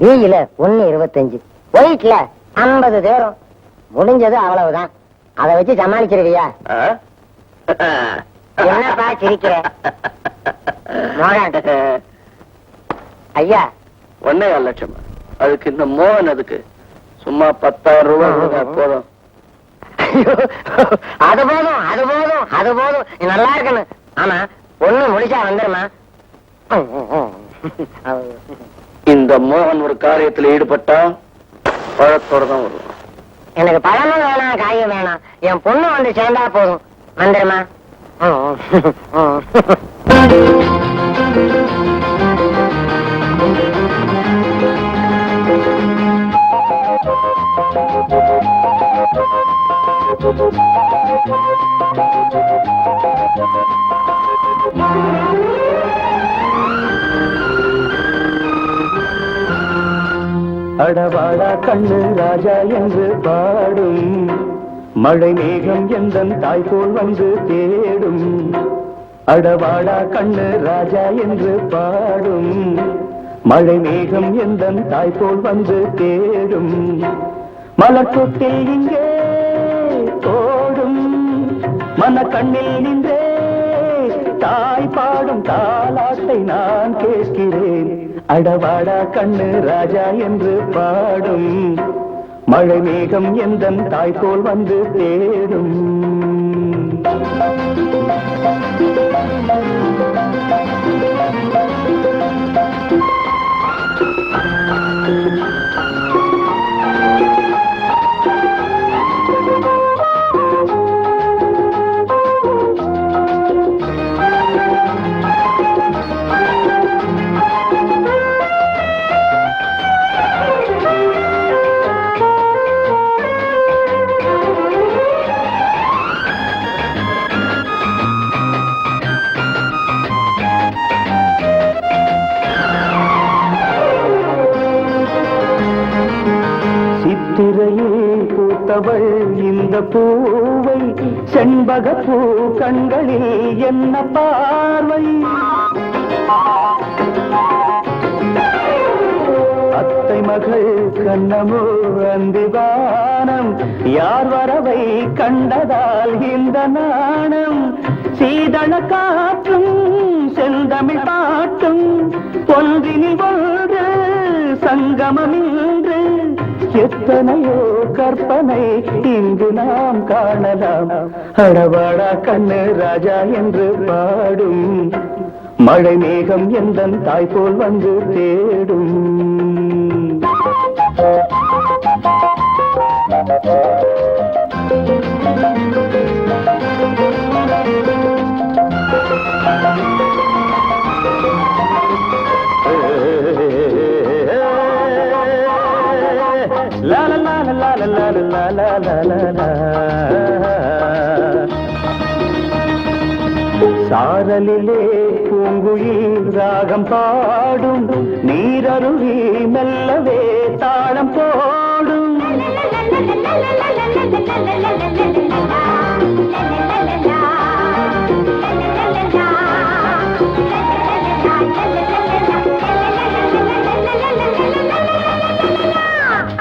பியில 1.25, ஒயிட்ல 50 தேரும். முடிஞ்சது அவ்வளவுதான். அதை வச்சு சமாளிச்சிருவியா? என்னப்பா சிரிக்கிற? ஐயா 1.25 லட்சம். அதுக்கு இந்த மோகன் அதுக்கு சும்மா 10,000 ரூபாய் போதும். அது போதும் அது போதும் அது போதும். நீ நல்லா இருக்கணும். ஆமா பொண்ணு முடிச்சா வந்துருமா? இந்த மோகன் ஒரு காரியத்துல ஈடுபட்டா பழத்தோட தான் வருவான். எனக்கு பழமும் வேணாம் காயும் வேணாம், என் பொண்ணு வந்து சேர்ந்தா போதும். வந்துருமா? அடவாடா கண்ணு ராஜா என்று பாடும், மழை மேகம் எந்தன் தாய் போல் வந்து தேடும். அடவாடா கண்ணு ராஜா என்று பாடும், மழை மேகம் எந்தன் தாய் போல் வந்து தேடும். மலர்கொட்டில் இங்கே ஓடும், மன கண்ணில் நின்றே தாய் பாடும் தாலாட்டை நான் கேட்கிறேன். அடவாடா கண்ணு ராஜா என்று பாடும், மழை மேகம் எந்தன் தாய் போல் வந்து தேடும். சித்திரையில் பூத்தவள் இந்த பூவை, செண்பக பூ கண்களில் என்ன பார்வை. அத்தை மகள் கண்ணமோ அந்திவானம், யார் வரவை கண்டதால் இந்த நாணம். சீதள காற்றும் செந்தமிழ் பாட்டும் ஒன்றினில் ஒன்று சங்கமமின்று, எத்தனையோ கற்பனை இங்கு நாம் காணலாம். அடவாடா கண்ணு ராஜா என்று பாடும், மழை மேகம் எந்தன் தாய் போல் வந்து தேடும். La la la la la la la la la la la. சாரலிலே பூங்குயில் ராகம் பாடும், நீரருவி மெல்லவே தாளம் போடும்.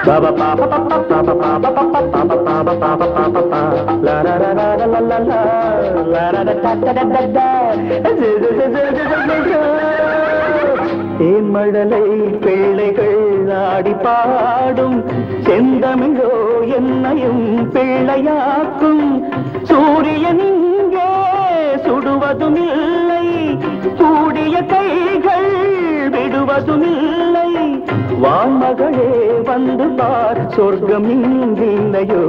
Baba papa papa papa papa papa papa papa papa papa papa la la la la la la la la la da da da da da. தேன்மழலை பிள்ளைகள் ஆடி பாடும், செந்தமிழோ என்னையும் பிள்ளையாக்கும் சூரியன் இங்கே சுடுவதும் இல்லை, கூடிய கைகள் விடுவதும் இல்லை. வான்மகளே வந்து பார், சொர்க்கம் இங்கில்லையோ.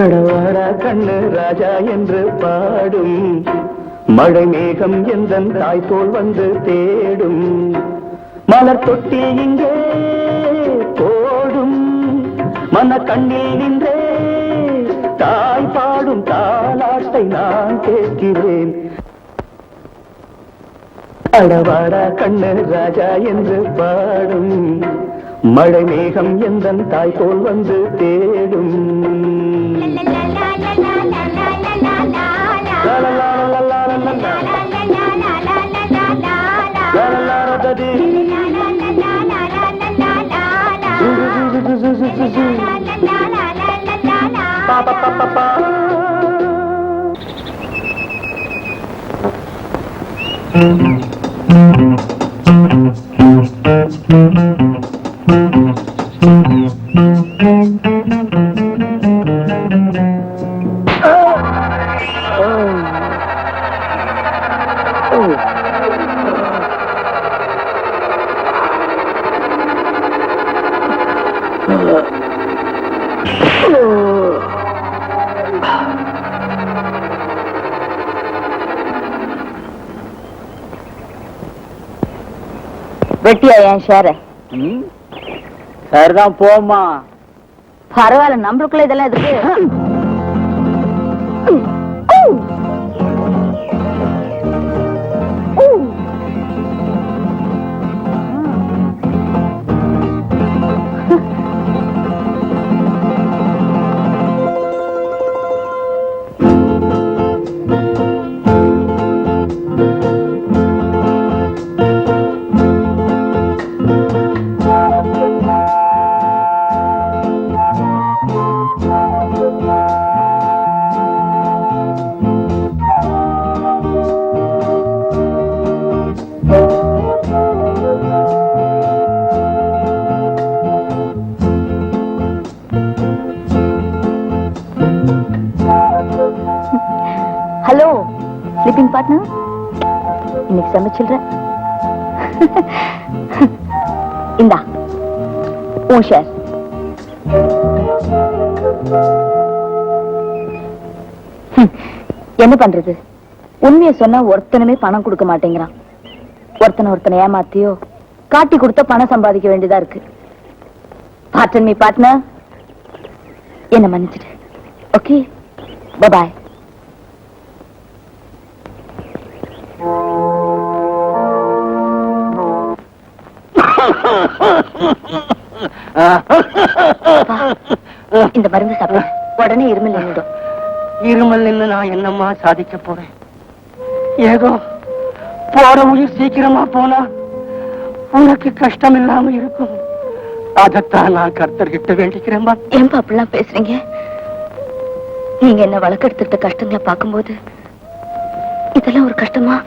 அடவாடா கண்ணு ராஜா என்று பாடும், மழை மேகம் எந்தன் தாய் போல் வந்து தேடும். மலர் தொட்டி இங்கே போடும், மன கண்ணில் நின்றே தாய் பாடும் தாலாட்டை நான் கேட்கிறேன். அடவாடா கண்ணு ராஜா என்று பாடும், மழை மேகம் எந்தன் தாய் போல் வந்து தேடும். வெட்டியா என் ஷேர? சரிதான் போமா. பரவாயில்ல, நம்மளுக்குள்ள இதெல்லாம் எதுக்கு? ஹலோ ஸ்லீப்பிங் பார்ட்னர், இன்னைக்கு சமைச்சிடுறேன். இந்தா உன் ஷேர். என்ன பண்றது, உண்மையை சொன்னா ஒருத்தனுமே பணம் கொடுக்க மாட்டேங்கிறான். ஒருத்தனை ஏமாத்தியோ காட்டி கொடுத்த பணம் சம்பாதிக்க வேண்டியதா இருக்கு. பார்ட்னர் மீ பார்ட்னர், என்ன மன்னிச்சிடு. Okay, bye. இந்த மருந்து சாப்பிட உடனே இருமல் நின்றுடும். இருமல் நின்னு நான் என்னம்மா சாதிக்க போறேன்? ஏதோ போற உயிர் சீக்கிரமா போனா உனக்கு கஷ்டம் இல்லாம இருக்கும். அதத்தான் நான் கர்த்தர்கிட்ட வேண்டிக்கிறேன்பா. ஏன்பா அப்படிலாம் பேசுறீங்க? நீங்க என்ன வழக்கெடுத்துட்ட கஷ்டங்களை பார்க்கும்போது இதெல்லாம் ஒரு கஷ்டமா?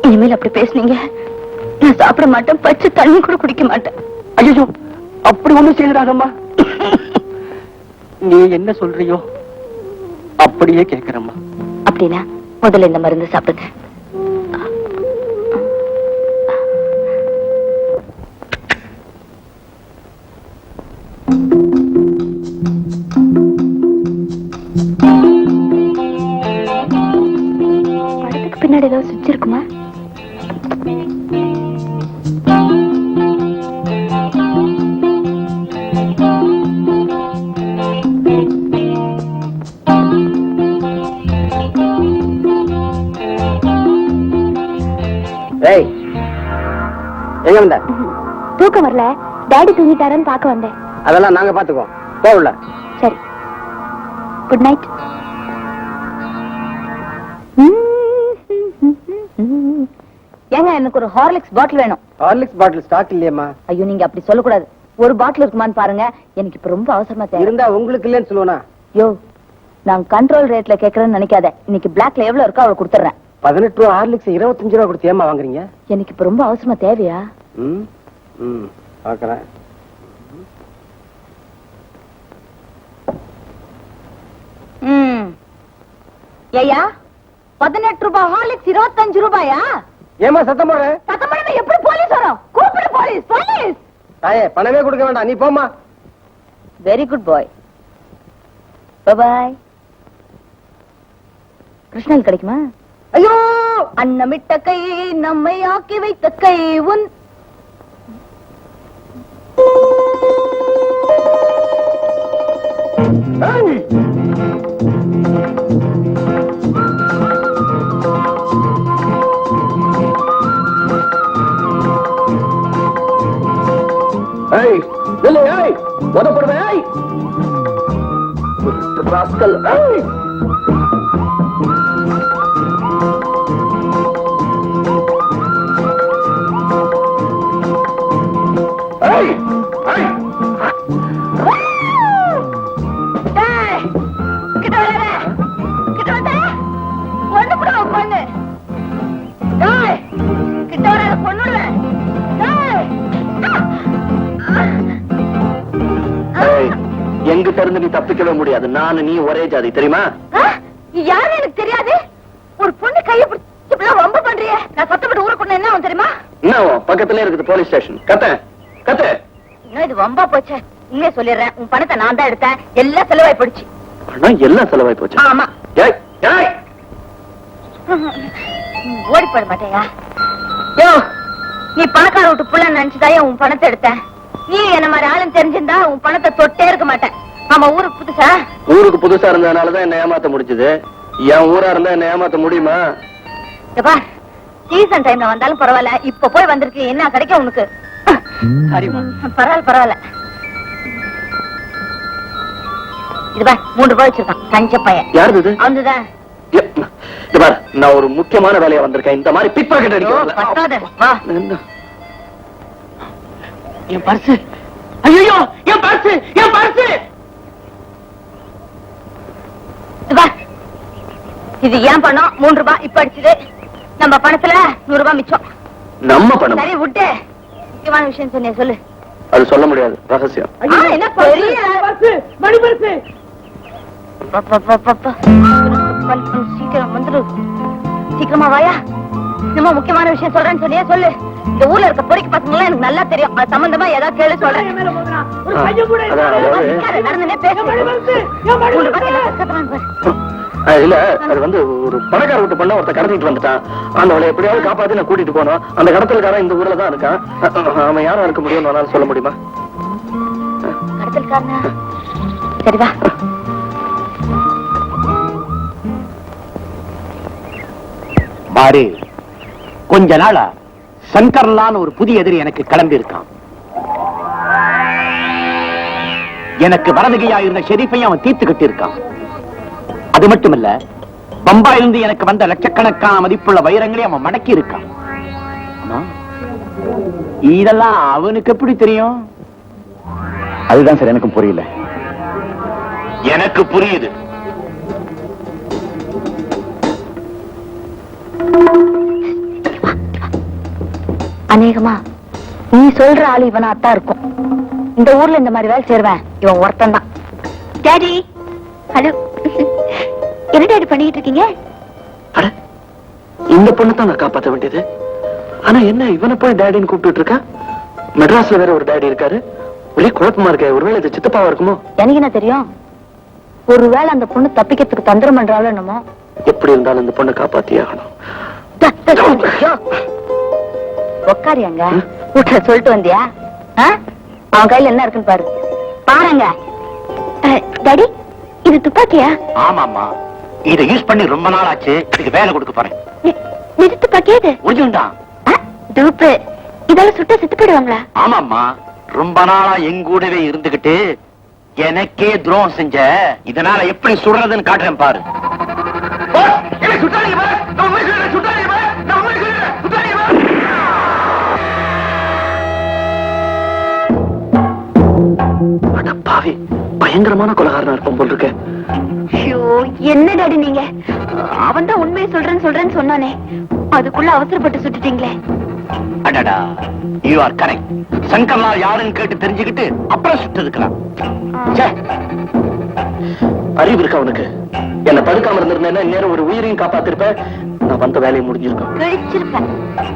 இனிமேல் அப்படி பேசுனீங்க நான் சாப்பிட மாட்டேன், பச்சை தண்ணி கூட குடிக்க மாட்டேன். ஐயோ, அப்படி ஒண்ணும் செய்யறாதம்மா. நீ என்ன சொல்றியோ அப்படியே கேட்கிறம்மா. அப்படின்னா முதல்ல இந்த மருந்து சாப்பிடுங்க. படத்துக்கு பின்னாடி ஏதாவது சுவிட்ச் இருக்குமா? எங்க வந்த? தூக்கம் வரல, டாடி தூங்கிட்டாருன்னு பார்க்க வந்தேன். அதெல்லாம் நாங்க பாத்துக்கோம். போகல. சரி, குட் நைட். ஏங்க, எனக்கு ஒரு ஹார்லிக்ஸ் பாட்டில் வேணும். ஹார்லிக்ஸ் பாட்டில் ஸ்டாக் இல்லையம்மா. ஐயோ, நீங்க அப்படி சொல்லக்கூடாது. ஒரு பாட்டில் இருக்குமான்னு பாருங்க, எனக்கு இப்ப ரொம்ப அவசரமா தேவை. இருந்தா உங்களுக்கு இல்லன்னு சொல்லுவனா? யோ, நான் கண்ட்ரோல் ரேட்ல கேக்குறேன்னு நினைக்காத. இன்னைக்கு பிளாக்ல எவ்வளவு இருக்கோ அவளை கொடுத்துறேன். 18 ரூபா ஹார்லிக்ஸ் 25 ரூபா கொடுத்து ஏமா வாங்குறீங்க? எனக்கு இப்ப ரொம்ப அவசரமா தேவையா? பாக்குறேன். ஏயா 18 ரூபாய் ஹார்லிக்ஸ் 25 ரூபாயா? ஏமா சத்தம் போடுற? சத்தம் போடாம எப்படி போலீஸ் வரும்? கூப்பிடு போலீஸ், போலீஸ். தாயே பணமே கொடுக்க வேண்டாம், நீ போமா. வெரி குட் பாய். பாய். கிருஷ்ணன் கிடைக்குமா? ஐயோ, அன்னமிட்ட கை நம்மை ஆக்கி வைத்த கை உன். ஏய் நில்லு, ஏய் உதப்படுவேன், ஏய் ராஸ்கல், ஏய் ஏய் ஏய் டேய், கிட்ட வராத. கிட்ட வந்தா பொண்ணு புடுவேன், பொண்ணு. டேய், கிட்ட வராத, பொண்ணுடுவேன். டேய். ஏய், எங்கிட்ட இருந்து நீ தப்பிக்கவே முடியாது. நானு நீ ஒரே ஜாதி, தெரியுமா? யாரு எனக்கு தெரியாது. ஒரு பொண்ணு கைய பிடிச்சு ரொம்ப பண்றிய. நான் சத்தப்பட்டு ஊருக்குள்ள என்ன ஆகும் தெரியுமா? என்ன பக்கத்துல இருக்குது போலீஸ் ஸ்டேஷன். கத்த கத்த. இன்னும் இது வம்பா போச்சு. உண்மையை சொல்லிடுறேன், உன் பணத்தை நான் தான் எடுத்தேன். எல்லாம் செலவாய் போயிடுச்சு. பணம் எல்லாம் செலவாய் போச்சு. ஆமா. ஏய் ஏய் ஓடி போட மாட்டேயா? யோ, நீ பணக்கார விட்டு புள்ள நினைச்சுதாயா உன் பணத்தை எடுத்தேன். நீ என்ன மாதிரி ஆளுன்னு தெரிஞ்சிருந்தா உன் பணத்தை தொட்டே இருக்க மாட்டேன். ஆமா, ஊருக்கு புதுசா? ஊருக்கு புதுசா இருந்ததுனாலதான் என்ன ஏமாத்த முடிஞ்சது. என் ஊரா இருந்தா என்ன ஏமாத்த முடியுமா? சீசன் டைம்ல வந்தாலும் பரவாயில்ல, இப்ப போய் வந்திருக்கு, என்ன கிடைக்கும் உனக்கு? பரவாயில்ல பரவாயில்ல. இதுபா 3 ரூபாய் வச்சிருக்கான் கஞ்ச பையன். யாரு இது? அவன்தான். நான் ஒரு முக்கியமான வேலையா வந்திருக்கேன். இந்த மாதிரி பிக் பாக்கெட் பத்தாது, வா. அடிக்க. என் பர்ஸ். ஐயோ, என் பர்ஸ், என் பர்ஸ். இது ஏன் பணம்? 3 ரூபாய் இப்ப அடிச்சது. நம்ம பணத்துல 100 ரூபாய் மிச்சம். நம்ம பணம்? சரி விட்டு. முக்கியமான விஷயம் சொன்னிய சொல்லு. அது சொல்ல முடியாது, ரகசியம். என்ன பெரிய மணி பரிசு. சீக்கிரம் வந்துடு, சீக்கிரமா வாயா. நம்ம முக்கியமான விஷயம் சொல்றேன்னு சொன்னியா சொல்லு. இந்த ஊர்ல இருக்க பொறிக்கு பசங்க எனக்கு நல்லா தெரியும். அது சம்பந்தமா ஏதாவது கேளு சொல்றேன். நடந்துனே இல்ல, அது வந்து ஒரு பணக்கார வீட்டு பண்ண ஒருத்த கடத்திட்டு வந்துட்டான். அந்த அவளை எப்படியாவது காப்பாத்தி நான் கூட்டிட்டு போனோம். அந்த கடத்தல்காரன் இந்த ஊர்ல தான் இருக்கான். அவன் யாரா இருக்க முடியும்னு சொல்ல முடியுமா? கடத்தல்காரனா? சரிவா. பாரு, கொஞ்ச நாளா சங்கர்லான்னு ஒரு புதிய எதிரி எனக்கு கிளம்பி இருக்கான். எனக்கு வரதுகையா இருந்த ஷெரீஃபையும் அவன் தீர்த்து கட்டி இருக்கான். அது மட்டுமல்ல, பம்பாயிலிருந்து எனக்கு வந்த லட்சக்கணக்கான மதிப்புள்ள வைரங்களையும் அவன் மடக்கி இருக்கான். இதெல்லாம் அவனுக்கு எப்படி தெரியும்? அதுதான் சார் எனக்கும் புரியல. எனக்கு புரியுது. அநேகமா நீ சொல்ற ஆளு இவனாத்தான் இருக்கும். இந்த ஊர்ல இந்த மாதிரி வேலை சேருவேன் இவன் ஒருத்தன் தான். Daddy, hello. என்ன டாடி பண்ணிட்டு இருக்கீங்க? இந்த பொண்ணு தான் நான் காப்பாற்ற வேண்டியது. ஆனா என்ன இவனை போய் டேடின்னு கூப்பிட்டு இருக்கா? மெட்ராஸ்ல வேற ஒரு டேடி இருக்காரு. ஒரே குழப்பமா இருக்க. ஒருவேளை இது சித்தப்பாவா இருக்குமோ? எனக்கு என்ன தெரியும்? ஒருவேளை அந்த பொண்ணு தப்பிக்கிறதுக்கு தந்திரம் பண்றாளோ என்னமோ. எப்படி இருந்தாலும் இந்த பொண்ணை காப்பாத்தியே ஆகணும். உக்காரியாங்க வீட்டுல சொல்லிட்டு வந்தியா? அவன் கையில என்ன இருக்குன்னு பாரு. பாருங்க டாடி, இது துப்பாக்கியா? ஆமாமா, இதை யூஸ் பண்ணி ரொம்ப நாள் ஆச்சு. இதுக்கு வேலை கொடுக்க போறேன். இது துப்பாக்கியா? இது ஒரிஜினல் தூப்பு. இதெல்லாம் சுட்ட செத்து போயிடுவாங்களா? ஆமாமா, ரொம்ப நாளா எங்கூடவே இருந்துகிட்டு எனக்கே துரோகம் செஞ்ச. இதனால எப்படி சுடுறதுன்னு காட்டுறேன் பாரு. பாவி, பயங்கரமான கொலகாரனா இருப்பான் போல் இருக்க. என்ன டாடி நீங்க? அவன் தான் உண்மையை சொல்றேன்னு சொன்னானே, அதுக்குள்ள அவசரப்பட்டு சுட்டுட்டீங்களே. அடடா, யூ ஆர் கரெக்ட். சங்கர்லால் யாருன்னு கேட்டு தெரிஞ்சுக்கிட்டு அப்புறம் சுட்டு இருக்கலாம். அறிவு இருக்கா உனக்கு? என்ன தடுக்காம இருந்திருந்தேன்னா நேரம் ஒரு உயிரையும் காப்பாத்திருப்பேன். நான் வந்த வேலையை முடிஞ்சிருக்கேன். கிழிச்சிருப்பேன்.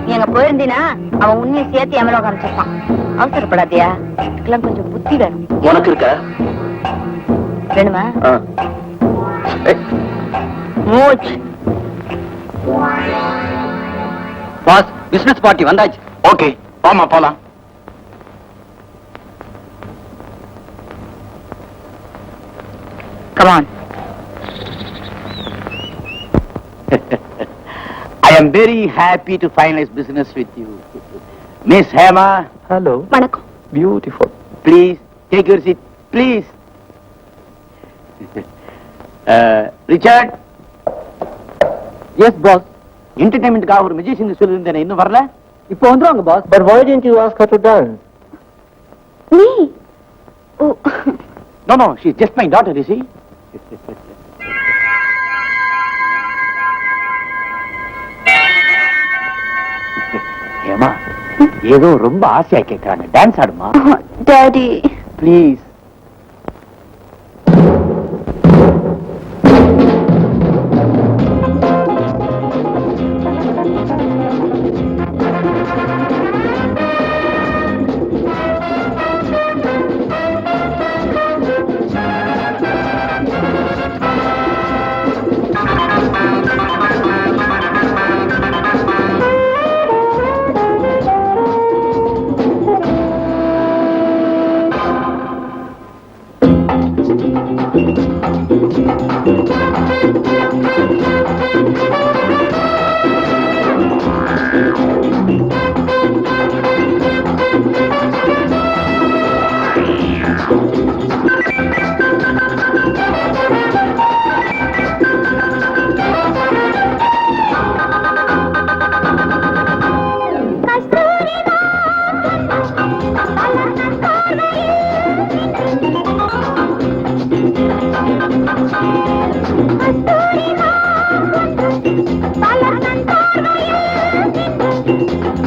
நீ அங்க போயிருந்தீனா அவன் உண்மையை சேர்த்து எமலோ காமிச்சிருப்பான். அவசரப்படாதியா, இதுக்கெல்லாம் கொஞ்சம் புத்தி வேணும். உனக்கு இருக்கா? வேணுமா? மூச்சு. பாஸ், பிசினஸ் பார்ட்டி வந்தாச்சு. ஓகே, வாமா போலாம். Come on. I am very happy to finalize business with you. Miss Hema, hello. வணக்கம். Beautiful. please take your seat, please. Richard. Yes boss. என்டர்டைன்மெண்ட்காக ஒரு மியூசிஷியன் சொல்லியிருந்தேன், இன்னும் வரல? இப்போ வந்துருவாங்க boss. But why didn't you ask her to dance? நீ ஓ No, she's just my daughter, you see. ஏமா, ஏதோ ரொம்ப ஆசையா கேட்கறாங்க, டான்ஸ் ஆடுமா? டாடி. ப்ளீஸ்.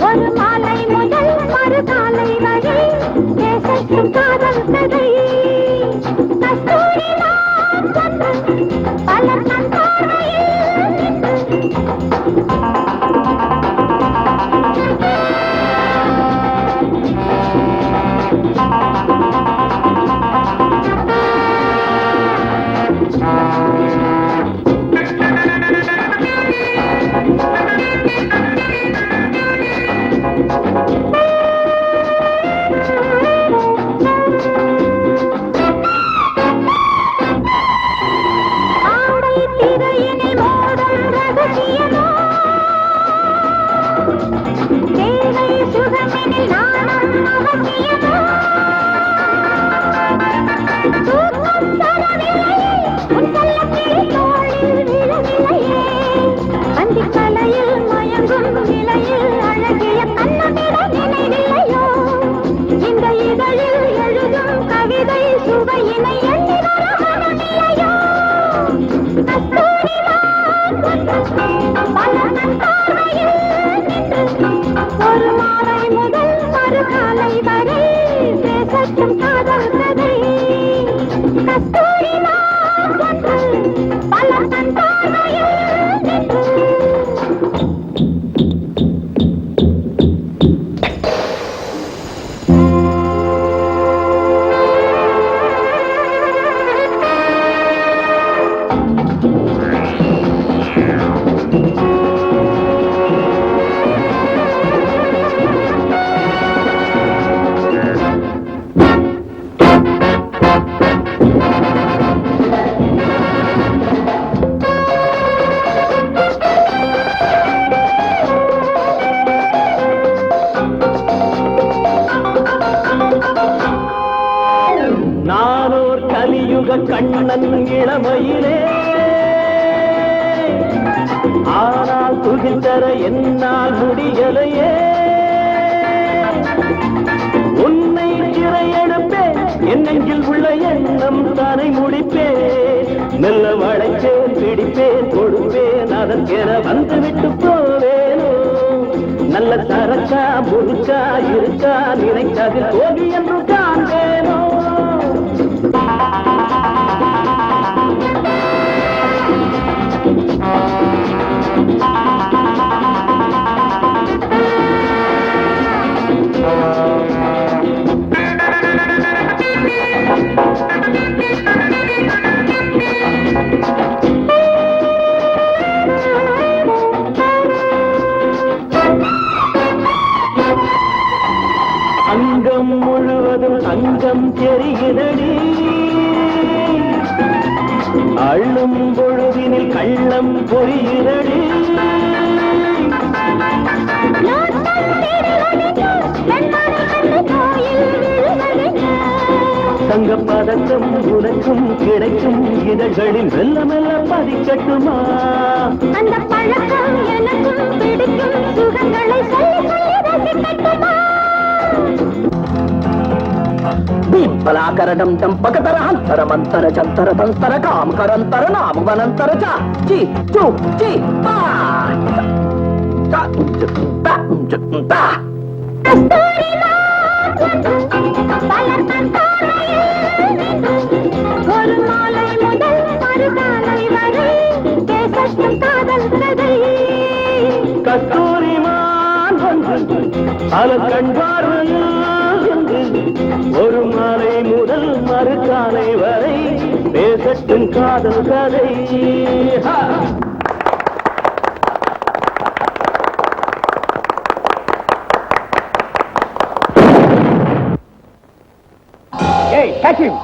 ஒரு மாலை முதல் மறுகாலை வரை தேசத்தின் காதல் கதை. கஸ்தூரி நான் பலர் நன் பார்வையில் ஆடை திரையினில் மோதல் ரகசியமோ, தேவை சுகமெனில் நாணம் அவசியமோ, தூக்கம் தரவில்லையே உன் செல்லக்கிளி தோளில் விழவில்லையே, அந்திக்கலையில் மயங்கும் நிலையில் அழகிய கண்ணமிட நினைவில்லையோ, இந்த இதழில் எழுதும் கவிதை சுவையினை எண்ணி வர மனமில்லையோ. கஸ்தூரி நான் பலனன் பார்வையில் நின்று ஒரு மாலை முதல் மறுகாலை வரை தேசத்தும் காதல் கதை. கஸ்தூரி நான் பலனன் பார்வையில் நின்று நானோர் கலியுக கண்ணன் இளமையிலே, ஆனால் துகில் என்னால் முடியலையே. உன்னை சிறையெடுப்பேன், என் நெஞ்சில் உள்ள எண்ணம் தானை முடிப்பேன். மெல்ல வளைப்பேன், பிடிப்பேன், கொடுப்பேன், அதற்கென வந்துவிட்டு போவேனோ. நல்ல சரக்கா முறுக்கா இருக்கா நினைக்காதில் தோல்வி என்று காண்பேனோ. அங்கம் தெரிகிறடி அள்ளும் பொழுதினில் கள்ளம் பொரிகிறடி தங்க பதக்கம் உனக்கும் கிடைக்கும் இதழ்களில் மெல்ல மெல்ல பதிக்கட்டுமா அந்த பழக்கம் எனக்கும் பிடிக்கும் சுகங்களை சொல்லி ரசிக்கட்டுமா பலாகரணம் தம்பகதர ஹந்தர மந்தர ஜந்தர தந்தர காமகரந்தர நாமவனந்தர ஜி டு ஜி பா ஒரு மாலை முதல் மறுகாலை வரை பேசட்டும் காதல் கதை கஸ்தூரிமான் வந்து பல கண்பார்வையில் ஒரு மாலை முதல் மறுகாலை வரை பேசட்டும் காதல் கதை Hey, catch him!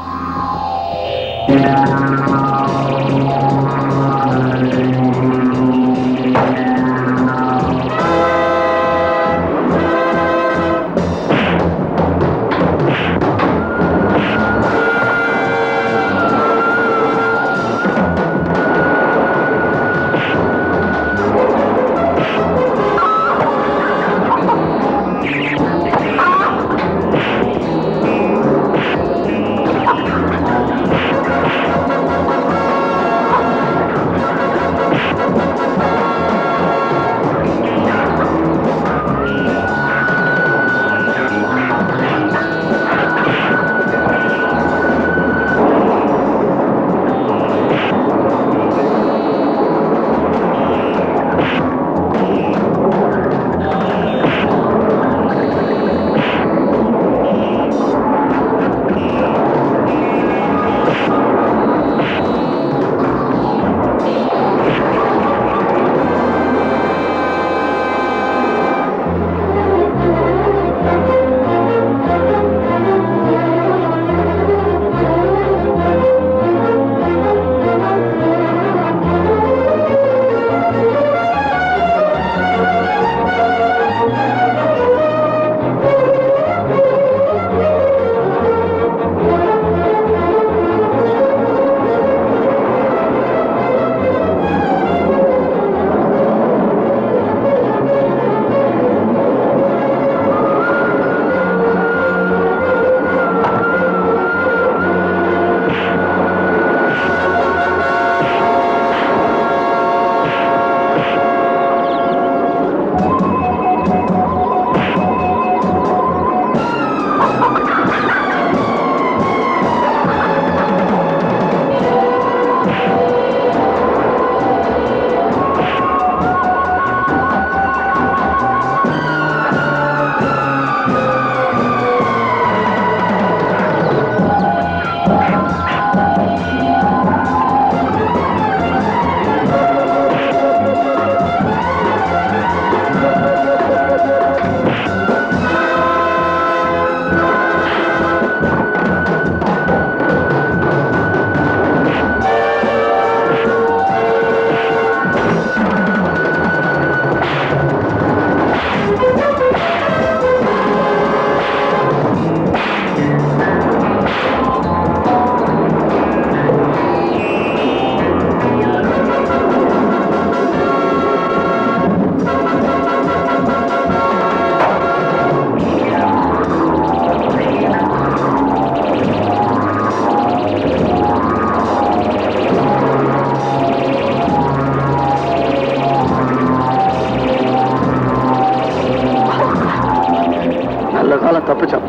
தப்பிச்சோம்.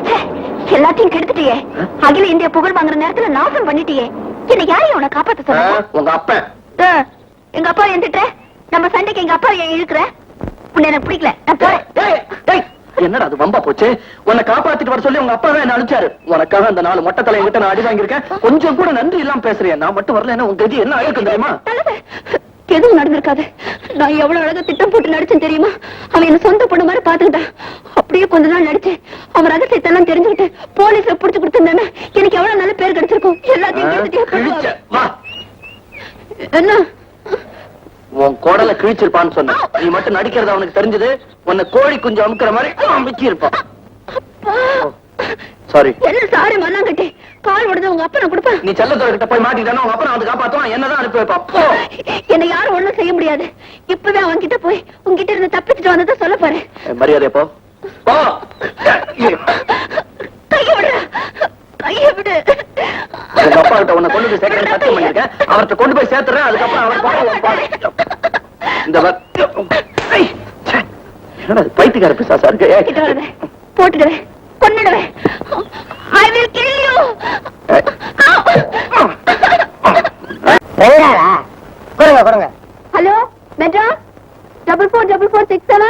எல்லாத்தையும் கெடுத்துட்டியே. அகில இந்திய புகழ் வாங்குற நேரத்துல நாசம் பண்ணிட்டியே. என்ன யாரையும் உன காப்பாத்த சொன்ன? உங்க அப்பா. எங்க அப்பா எந்திட்ட நம்ம சண்டைக்கு எங்க அப்பா இழுக்கிற உன்னை எனக்கு பிடிக்கல. என்னடா அது வம்பா போச்சு? உன்னை காப்பாத்திட்டு வர சொல்லி உங்க அப்பாவே என்ன அனுப்பிச்சாரு. உனக்காக அந்த 4 மொட்டை தலை என்கிட்ட நான் அடி வாங்கியிருக்கேன். கொஞ்சம் கூட நன்றி இல்லாம பேசுறேன். நான் மட்டும் வரல என்ன உங்க கதி என்ன ஆயிருக்கு தெரியுமா? எதுவும் நடந்திருக்காது. நான் எவ்வளவு அழகா திட்டம் போட்டு நடிச்சேன் தெரியுமா? அவன் என்ன சொந்த பொண்ணு மாதிரி பாத்துக்கிட்டான். அப்படியே கொஞ்ச நாள் நடிச்சேன். அவன் ரகசியத்தெல்லாம் தெரிஞ்சுக்கிட்டு போலீஸ்ல புடிச்சு கொடுத்திருந்தேன்னா எனக்கு எவ்வளவு நல்ல பேர் கிடைச்சிருக்கும். எல்லாத்தையும் கெடுத்துட்டே. வா. என்ன உன் குடலை கிழிச்சிருப்பான்னு சொன்ன, நீ மட்டும் நடிக்கிறது அவனுக்கு தெரிஞ்சது. உன்னை கோழி குஞ்சு அமுக்கிற மாதிரி அமுக்கி இருப்பான். சாரி. என்ன சாரி மண்ணாங்கட்டி, கால் உடனே உங்க அப்பா நான் கொடுப்பேன். நீ செல்லத்தோட போய் மாட்டிட்டானா உங்க அப்பா வந்து காப்பாத்துவான். என்னதான் அனுப்பி வைப்பா. என்னை யாரும் ஒண்ணும் செய்ய முடியாது. இப்பவே அவன் கிட்ட போய் உங்ககிட்ட இருந்து தப்பிச்சுட்டு வந்ததை சொல்ல போறேன். மரியாதை போ. கைய விடு, கைய விடு. உங்க அப்பா கிட்ட உன்னை கொண்டு போய் சேர்க்க சத்தியம் பண்ணிருக்கேன். அவர்கிட்ட கொண்டு போய் சேர்த்துறேன். அதுக்கப்புறம் அவர் இந்த பைத்தியக்கார பிசாசா இருக்கு. போட்டுடுவேன், கொன்னுடுவேன். I will kill you. கொடுங்க. Hello metro 444467.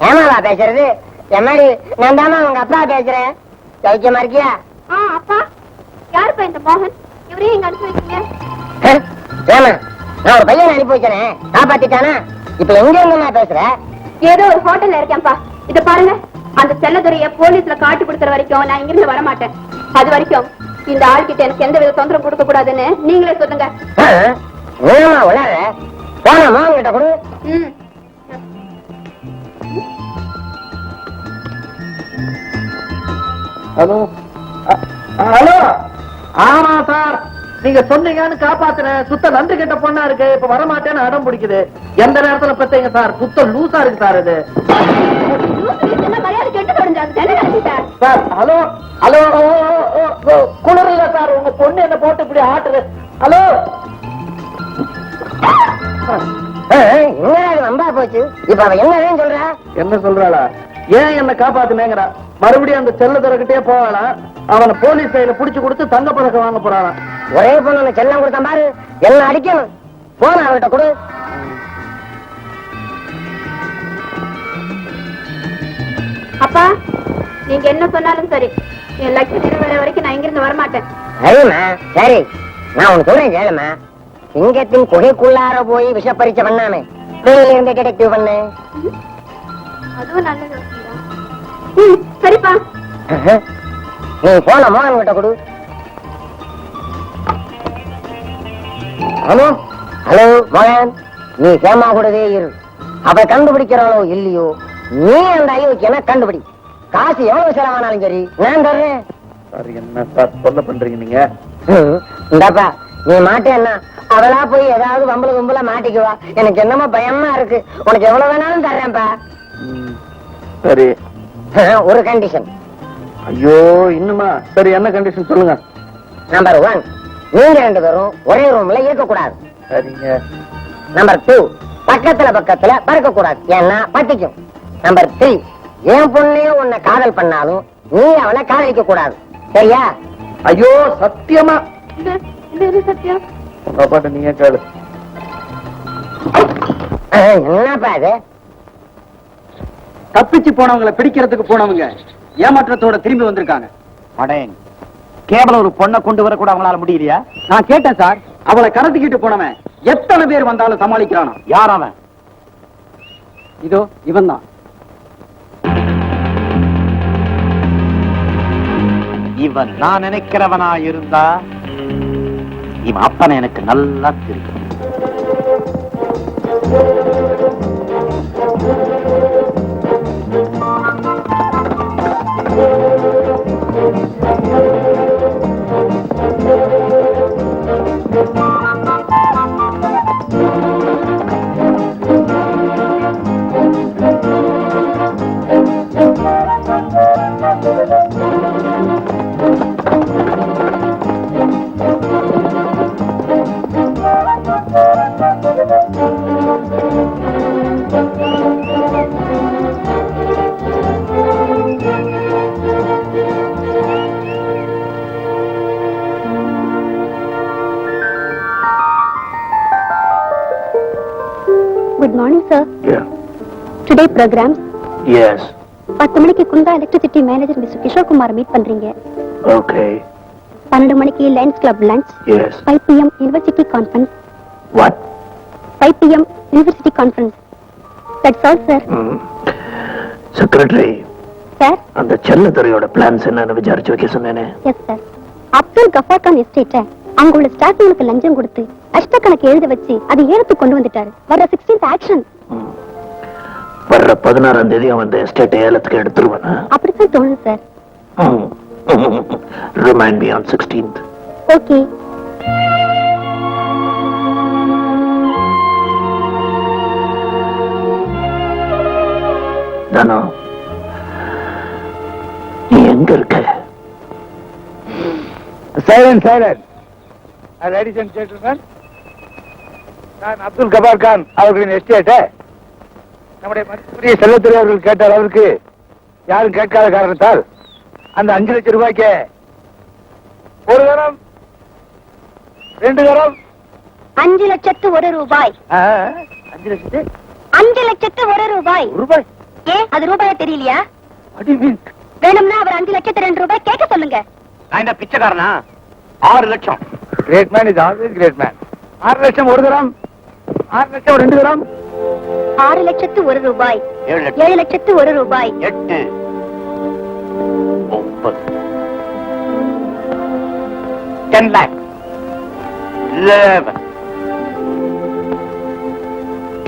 ஏமாவா பேசுறது? எம்மாடி நான் தாமா உங்க அப்பா பேசுறேன். சௌக்கியமா இருக்கியா? அப்பா யாருப்பா இந்த மோகன்? இவரையும் இங்க அனுப்பி வைக்கீங்க. ஏமா நான் ஒரு பையன் அனுப்பி வச்சேன், காப்பாத்திட்டானா? இப்ப எங்க இருந்து நான் பேசுறேன்? ஏதோ ஒரு ஹோட்டல்ல இருக்கேன்ப்பா. இத பாருங்க, அந்த செல்லதுரைய போலீஸ்ல காட்டி கொடுக்கற வரைக்கும் நான் இங்கிருந்து வர மாட்டேன். அது வரைக்கும் இந்த ஆள்கிட்ட எனக்கு எந்த வித தொந்தரவு கொடுக்க கூடாதுன்னு நீங்களே சொல்லுங்க. உலக போனமா கிட்ட கொடு. Hello hello. ஆமா சார், நீங்க சொன்னீங்கன்னு காப்பாத்துறேன். சுத்த நன்றி கெட்ட பொண்ணா இருக்கு. இப்ப வரமாட்டேன்னு அடம் பிடிக்குது. எந்த நேரத்துல பத்தீங்க சார்? சுத்த லூசா இருக்கு சார் இது. மரியாதை கெட்டு தொடர்ந்து சார் ஹலோ ஹலோ. குளிர் இல்ல சார், உங்க பொண்ணு என்ன போட்டு இப்படி ஆட்டுது. ஹலோ. நம்பா போச்சு. இப்ப அவ என்ன சொல்ற? என்ன சொல்றாளா? ஏன் என்ன காப்பாத்துனேங்கிறா. மறுபடியும் அந்த செல்லதுரைக்கிட்டே போவாளாம். அவனை போலீஸ் கையில புடிச்சு கொடுத்து தங்க பதக்கம் வாங்க போறாளாம். ஒரே பொண்ணு செல்லம் கொடுத்த பாரு, என்ன அடிக்கணும். போன அவகிட்ட கொடு. அப்பா நீங்க என்ன சொன்னாலும் சரி, என் லட்சியம் நிறைவேற வரைக்கும் நான் இங்கிருந்து வரமாட்டேன். சரிம்மா சரி, நான் உனக்கு சொல்றேன் கேளுமா. சிங்கத்தின் குகைக்குள்ளார போய் விஷ பரீட்சை பண்ணாமே, வெளியில இருந்து டிடெக்டிவ் பண்ணு. அதுவும் நல்லது. சரிப்பா. நீ போன மோகன் கிட்ட கொடு. ஹலோ ஹலோ மோகன், நீ சேமா கூடவே இரு. அவ கண்டுபிடிக்கிறாளோ இல்லையோ, நீ அந்த ஐயோக்கு என்ன கண்டுபிடி. காசு எவ்வளவு செலவானாலும் சரி நான் தர்றேன். சார் என்ன சார் சொல்ல பண்றீங்க நீங்க? இந்தாப்பா நீ மாட்டேன்னா அவளா போய் ஏதாவது வம்பல கும்பல மாட்டிக்குவா. எனக்கு என்னமோ பயமா இருக்கு. உனக்கு எவ்வளவு வேணாலும் தர்றேன்ப்பா. சரி. ஒரு கண்டிஷன். ஐயோ இன்னுமா? சரி என்ன கண்டிஷன் சொல்லுங்க. நம்பர் 1, நீங்க 2 பேரும் ஒரே ரூம்ல இருக்க கூடாது. சரிங்க. நம்பர் 2, பக்கத்துல பறக்க கூடாது, ஏன்னா பத்திக்கும். நம்பர் 3, என் பொண்ணையும் உன்னை காதல் பண்ணாலும் நீ அவளை காதலிக்க கூடாது. சரியா? ஐயோ சத்தியமா? சத்தியம். உங்க அப்பாட்ட நீங்க கேளு. என்னப்பா இது? தப்பிச்சு போனவங்களை பிடிக்கிறதுக்கு போனவங்க ஏமாற்றத்தோட திரும்பி வந்திருக்காங்க. அடேன், கேவலம் ஒரு பொண்ணை கொண்டு வர கூட அவங்களால முடியலையா? நான் கேட்டேன் சார், அவளை கடத்திக்கிட்டு போனவன் எத்தனை பேர் வந்தாலும் சமாளிக்கிறானா? யார் அவன்? இதோ இவன் தான். இவன் நான் நினைக்கிறவனா இருந்தா இவன் அப்பனை எனக்கு நல்லா தெரியும். Good morning, sir. Yeah. Today programs. Yes. 10 மணிக்கு Kundha electricity manager mister Kishore Kumar meet பண்றீங்க. Okay. 12 மணிக்கு lions club lunch. Yes. 5 PM university conference. What? 5 PM university conference. That's all, sir. Secretary, sir அந்த செல்லத்துறையோட பிளான்ஸ் என்னன்னு விசாரிச்சு வைக்க சொன்னேனே. Yes sir. அப்துல் கஃபார் கான் எஸ்டேட்டை அங்க உள்ள ஸ்டாஃப்களுக்கு லஞ்சம் கொடுத்து அஷ்டக்கணக்கு எழுத வச்சு அதை ஏலத்து கொண்டு வந்துட்டாரு. வர 16th ஆக்ஷன். வர்ற 16ஆம் தேதி அவன் இந்த எஸ்டேட்டை ஏலத்துக்கு எடுத்துருவானா? அப்படித்தான் தோணுது sir. Remind me on 16th. Okay. தானோ, நீ எங்க இருக்க? Silent silent. Ladies and gentlemen, நான் அப்துல் கபார் கான் அவர்களின் எஸ்டேட்டை நம்முடைய மதிப்புரிய செல்லத்துறை அவர்கள் கேட்ட அளவிற்கு யாரும் கேட்காத காரணத்தால் அந்த 5 லட்சம் ரூபாய்க்கு ஒரு தரம் 2 தரம் 5 லட்சத்து 1 ரூபாய். 5 லட்சத்து 5 லட்சத்து 1 ரூபாய். ரூபாய். ஏன் அது ரூபாயா தெரியலையா? அடி வேணும்னா அவர் 5 லட்சத்து 2 ரூபாய் கேட்க சொல்லுங்க. நான் என்ன பிச்சைக்காரனா? 6 லட்சம். Great man is always great man. 6 லட்சம் ஒரு தரம், 6 லட்சம் 2 தரம், 6 லட்சத்து 1 ரூபாய், 7 லட்சம், 7 லட்சத்து 1 ரூபாய், 8, 9, 10 lakh, 11,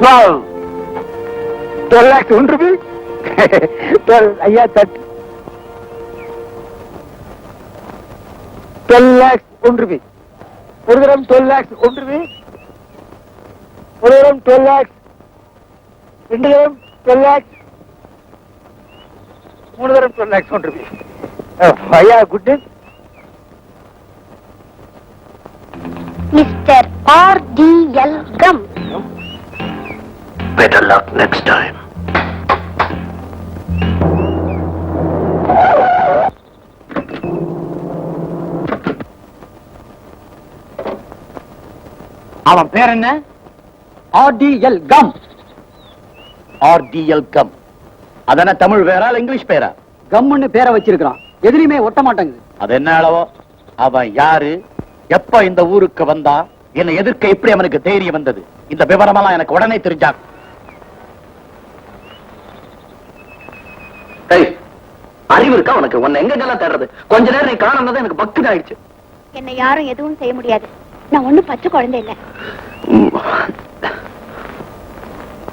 12. 12 lakhs 1 rupee. 12 ஐயா தட் 12 lakhs 1 rupee. ஒரு தரம் 12 lakhs 1 rupee. ஒரு தரம் 12 lakhs, 2 தரம் 12 lakhs, 3 தரம் 12 lakhs 1 rupee. ஐயா good day. Mister RDL come. Better luck next time. அவன் பேர் என்ன? RDL come. RDL come. அதன தமிழ் பேரா இங்கிலீஷ் பேரா? கம்முன்னு பேரை வச்சிருக்கான். எதுலயுமே ஒட்ட மாட்டாங்குது. அது என்ன அளவோ? அவன் யாரு, எப்ப இந்த ஊருக்கு வந்தா, என்னை எதிர்க்க எப்படி அவனுக்கு தைரியம் வந்தது, இந்த விவரமெல்லாம் எனக்கு உடனே தெரிஞ்சா. அறிவு இருக்கா உனக்கு? உன்னை எங்கெல்லாம் தேடுறது? கொஞ்ச நேரம் நீ காணாம எனக்கு பக்தி ஆயிடுச்சு. என்னை யாரும் எதுவும் செய்ய முடியாது. நான் ஒண்ணும் பச்சை குழந்தை இல்ல.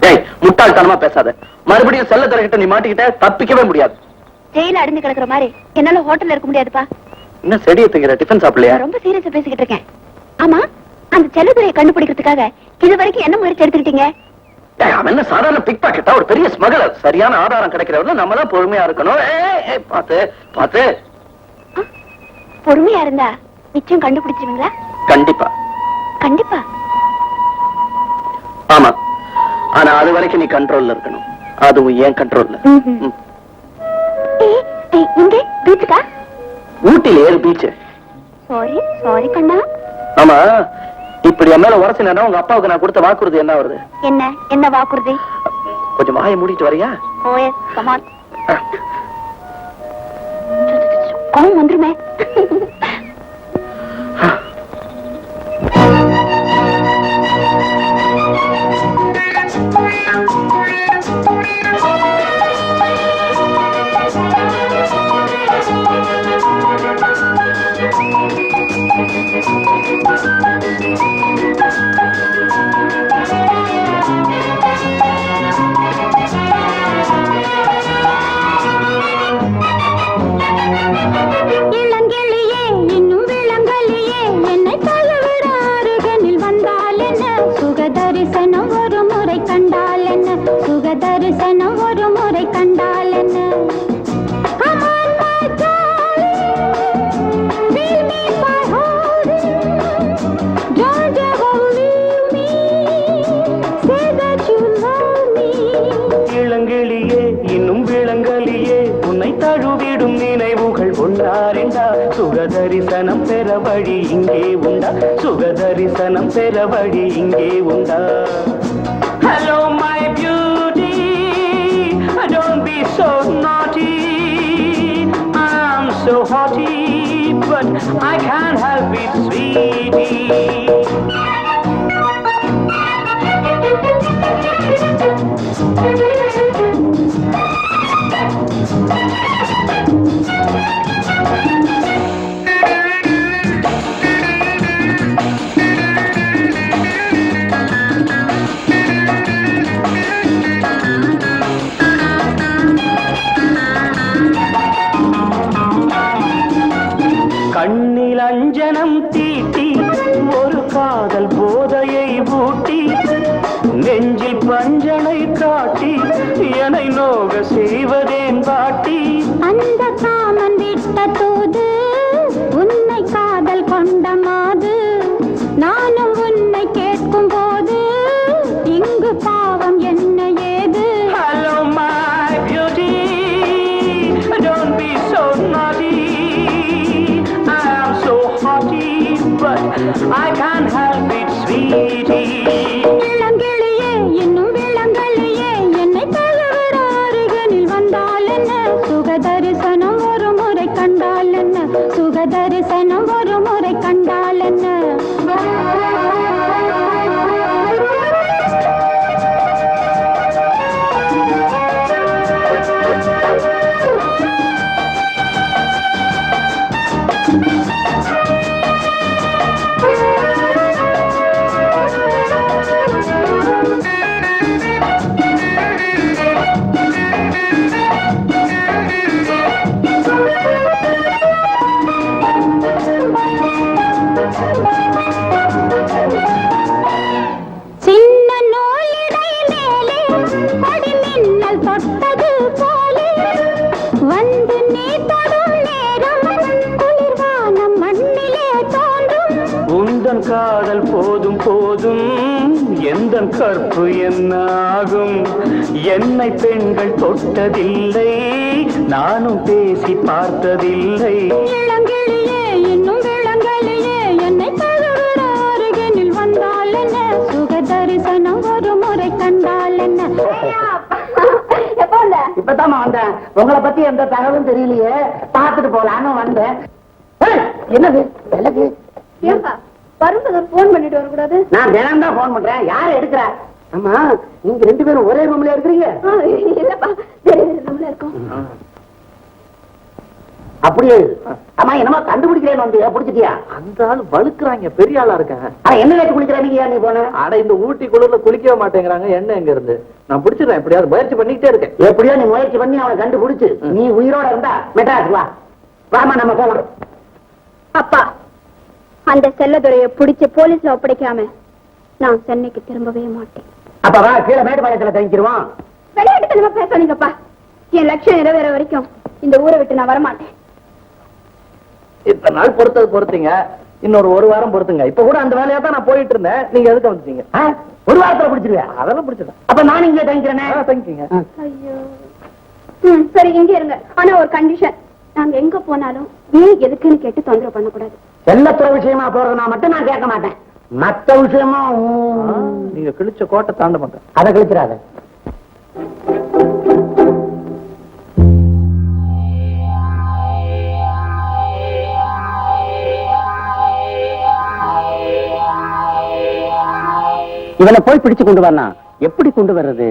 ஏய், முட்டாள்தனமா பேசாத. மறுபடியும் செல்லத்துறைகிட்ட நீ மாட்டிக்கிட்ட தப்பிக்கவே முடியாது. ஜெயில அடைந்து கிடக்குற மாதிரி என்னால ஹோட்டல்ல இருக்க முடியாதுப்பா. இன்னும் செடியை திங்கிற டிஃபன் சாப்பிடலையா? நான் ரொம்ப சீரியஸா பேசிக்கிட்டு இருக்கேன். ஆமா, அந்த செல்லத்துறையை கண்டுபிடிக்கிறதுக்காக இது வரைக்கும் என்ன முயற்சி எடுத்துக்கிட்டீங்க? அவன் என்ன சாதாரண பிக் பாக்கெட்டா? ஒரு பெரிய ஸ்மகலர். சரியான ஆதாரம் கிடைக்கிறவங்க நம்ம தான் பொறுமையா இருக்கணும். பாத்து பாத்து. பொறுமையா இருந்தா நிச்சயம் கண்டுபிடிச்சிருவீங்களா? கண்டிப்பா கண்டிப்பா. ஆமா, ஆனா அது வரைக்கும் நீ கண்ட்ரோல்ல இருக்கணும். அதுவும் ஏன் கண்ட்ரோல்ல. இங்க பீச்சுக்கா? ஊட்டில ஏறு பீச். சாரி சாரி கண்ணா. ஆமா, இப்படி என் மேல உரசினா உங்க அப்பாவுக்கு நான் கொடுத்த வாக்குறுதி என்ன வருது? என்ன என்ன வாக்குறுதி? கொஞ்சம் வாயை மூடிட்டு வரியா? OS come on. கோவம் வந்துருமே. இளங்கிளியே இன்னும் விளங்கலியே என்னை தழுவிட அருகனில் வந்தால் என்ன, சுகதரிசனம் ஒரு முறை கண்டால் என்ன, சுகதரிசனம் ஒரு முறை கண்டால் என்ன. Come on my darling, feel me by holding, don't ever leave me, say that you love me. இளங்கிளியே இன்னும் விளங்கலியே உன்னை தழுவிடும் நினைவுகள் ஒன்றாரெண்டா, சுகதரிசனம் பெற வழி இங்கே உண்டா, சுகதரிசனம் பெற வழி இங்கே உண்டா. Hello my beauty, don't be so naughty, I'm so haughty, but I can't help it sweetie. உன்னை நோக செய்வதேன் பாட்டி அந்த காமன் விட்ட தூது உன்னை காதல் கொண்ட மாது நானும் உன்னை கேட்கும் போது இங்கு பாவம் என்ன ஏது Hello my beauty, don't be so naughty. I am so haughty, but I can't help it, sweetie. இளங்கிளியே இன்னும் விளங்கலியே என்னை தழுவுற அருகனில் வந்தால் என்ன சுக தரிசனம் ஒரு முறை கண்டால் என்ன சுக தரிசனம் ஒரு முறை கண்டால் என்ன சின்ன நூலிடை மேலே கொடி மின்னல் தொட்டது போலே வந்து நீ தொடும் நேரம் குளிர்வானம் மண்ணிலே தோன்றும் உந்தன் காதல் போதும் போதும் எந்தன் கற்பு என்ன ஆகும் என்னை பெண்கள் தொட்டதில்லை நானும் பேசி பார்த்ததில்லை இளங்கிளியே இன்னும் விளங்கலியே என்னை தழுவுற அருகினில் வந்தால் என்ன சுக தரிசனம் ஒரு முறை கண்டால் என்ன இப்பதான் வந்தேன். உங்களை பத்தி எந்த தகவலும் தெரியலையே, பார்த்துட்டு போலான்னு வந்தேன். ஏய், என்னது விலகு? வரும்போது போன் பண்ணிட்டு வரக்கூடாது நான் தினம் தான் போன் பண்றேன். யாரு எடுக்கிற? ஆமா, நீங்க 2 பேரும் ஒரே ரூம்ல இருக்கிறீங்க. இல்லப்பா நம்மள இருக்கோம் அப்படியே ஆமா, என்னமா கண்டுபிடிக்கிறேன்னு வந்து பிடிச்சிட்டியா? அந்த ஆள் வழுக்குறாங்க, பெரிய ஆளா இருக்காங்க. என்ன கேட்டு குளிக்கிறாங்க நீ போன? அட இந்த ஊட்டி குளிர்ல குளிக்கவே மாட்டேங்கிறாங்க. என்ன எங்க இருந்து நான் பிடிச்சிடுறேன். எப்படியாவது முயற்சி பண்ணிக்கிட்டே இருக்கேன். எப்படியோ நீ முயற்சி பண்ணி அவனை கண்டுபிடிச்சு நீ உயிரோட இருந்தா மெட்ராஸ் வா. வாமா நம்ம போலாம். அப்பா அந்த செல்லதுரையை பிடிச்ச போலீஸ்ல ஒப்படைக்காம நான் சென்னைக்கு திரும்பவே மாட்டேன். அப்ப வா, கீழே மேட்டுப்பாளையத்துல தங்கிடுவான். விளையாட்டுத்தனமா பேசாதீங்கப்பா. என் லட்சியம் நிறைவேற வரைக்கும் இந்த ஊரை விட்டு நான் வரமாட்டேன். இத்தனை நாள் பொறுத்தீங்க, இன்னொரு 1 வாரம் பொறுத்துங்க. இப்ப கூட அந்த வேலையா தான் நான் போயிட்டு இருந்தேன். நீங்க எதுக்கு வந்துட்டீங்க? 1 வாரத்துல பிடிச்சிருவேன். அதெல்லாம் பிடிச்சிருக்கேன். அப்ப நான் இங்கே தங்கிக்கிறேனே. தங்கிக்கீங்க. ஐயோ சரி இங்க இருங்க. ஆனா ஒரு கண்டிஷன், நாங்க எங்க போனாலும் ஏன் எதுக்குன்னு கேட்டு தொந்தரவு பண்ணக்கூடாது. செல்லத்துறை விஷயமா போறதுனா மட்டும் நான் கேட்க மாட்டேன். மத்த விஷயமா நீங்க கிழிச்ச கோட்டை தாண்ட மாட்டேன். அதை கிழிச்சிடாத. இவனை போய் பிடிச்சு கொண்டு வரனா? எப்படி கொண்டு வர்றது?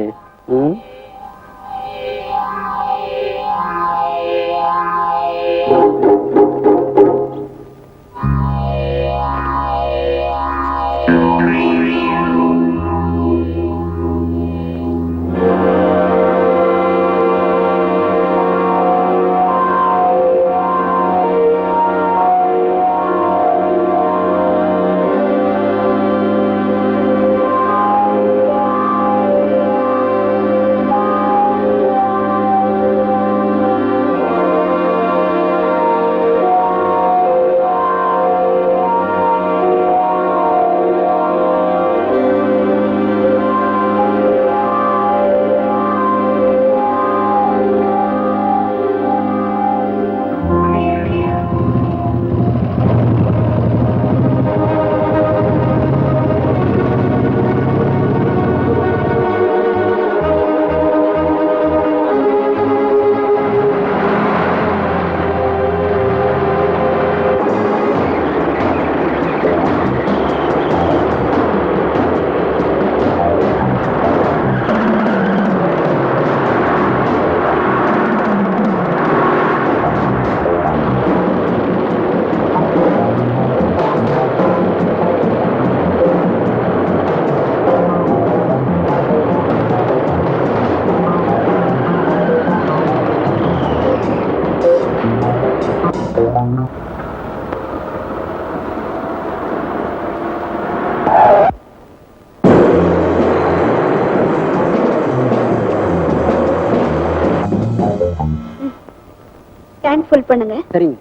டேங்க் ஃபுல் பண்ணுங்க. சரிங்க.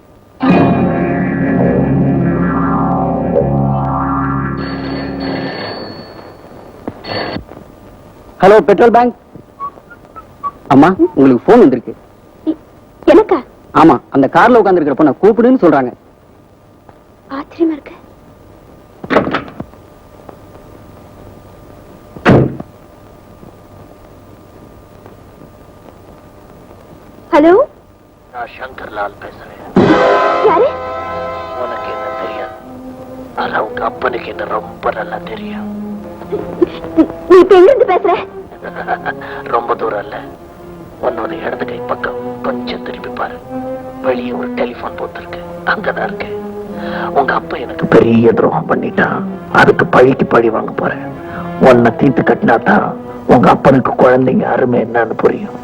Hello, petrol bank. அம்மா, உங்களுக்கு போன் வந்திருக்கு. எனக்கா? ஆமா, அந்த கார்ல உட்கார்ந்து இருக்கிற பொண்ணை கூப்பிடுன்னு சொல்றாங்க. ஆச்சரியமா இருக்கு. ஹலோ, நான் சங்கர்லால் பேசுறேன். யாரு? உனக்கு என்ன தெரியும்? ஆனா உங்க அப்பனுக்கு என்ன ரொம்ப நல்லா தெரியும். நீ இப்ப எங்க இருந்து பேசுற? ரொம்ப தூரம் இல்ல, உன்னோட இடது கை பக்கம் கொஞ்சம் திரும்பி பாரு. வெளியே ஒரு டெலிபோன் பூத் இருக்கு, அங்கதான் இருக்கு. உங்க அப்பா எனக்கு பெரிய துரோகம் பண்ணிட்டான். அதுக்கு பழிக்கு பழி வாங்க போறேன். உன்னை தீட்டு கட்டினா தான் உங்க அப்பனுக்கு குழந்தைங்க அருமை என்னன்னு புரியும்.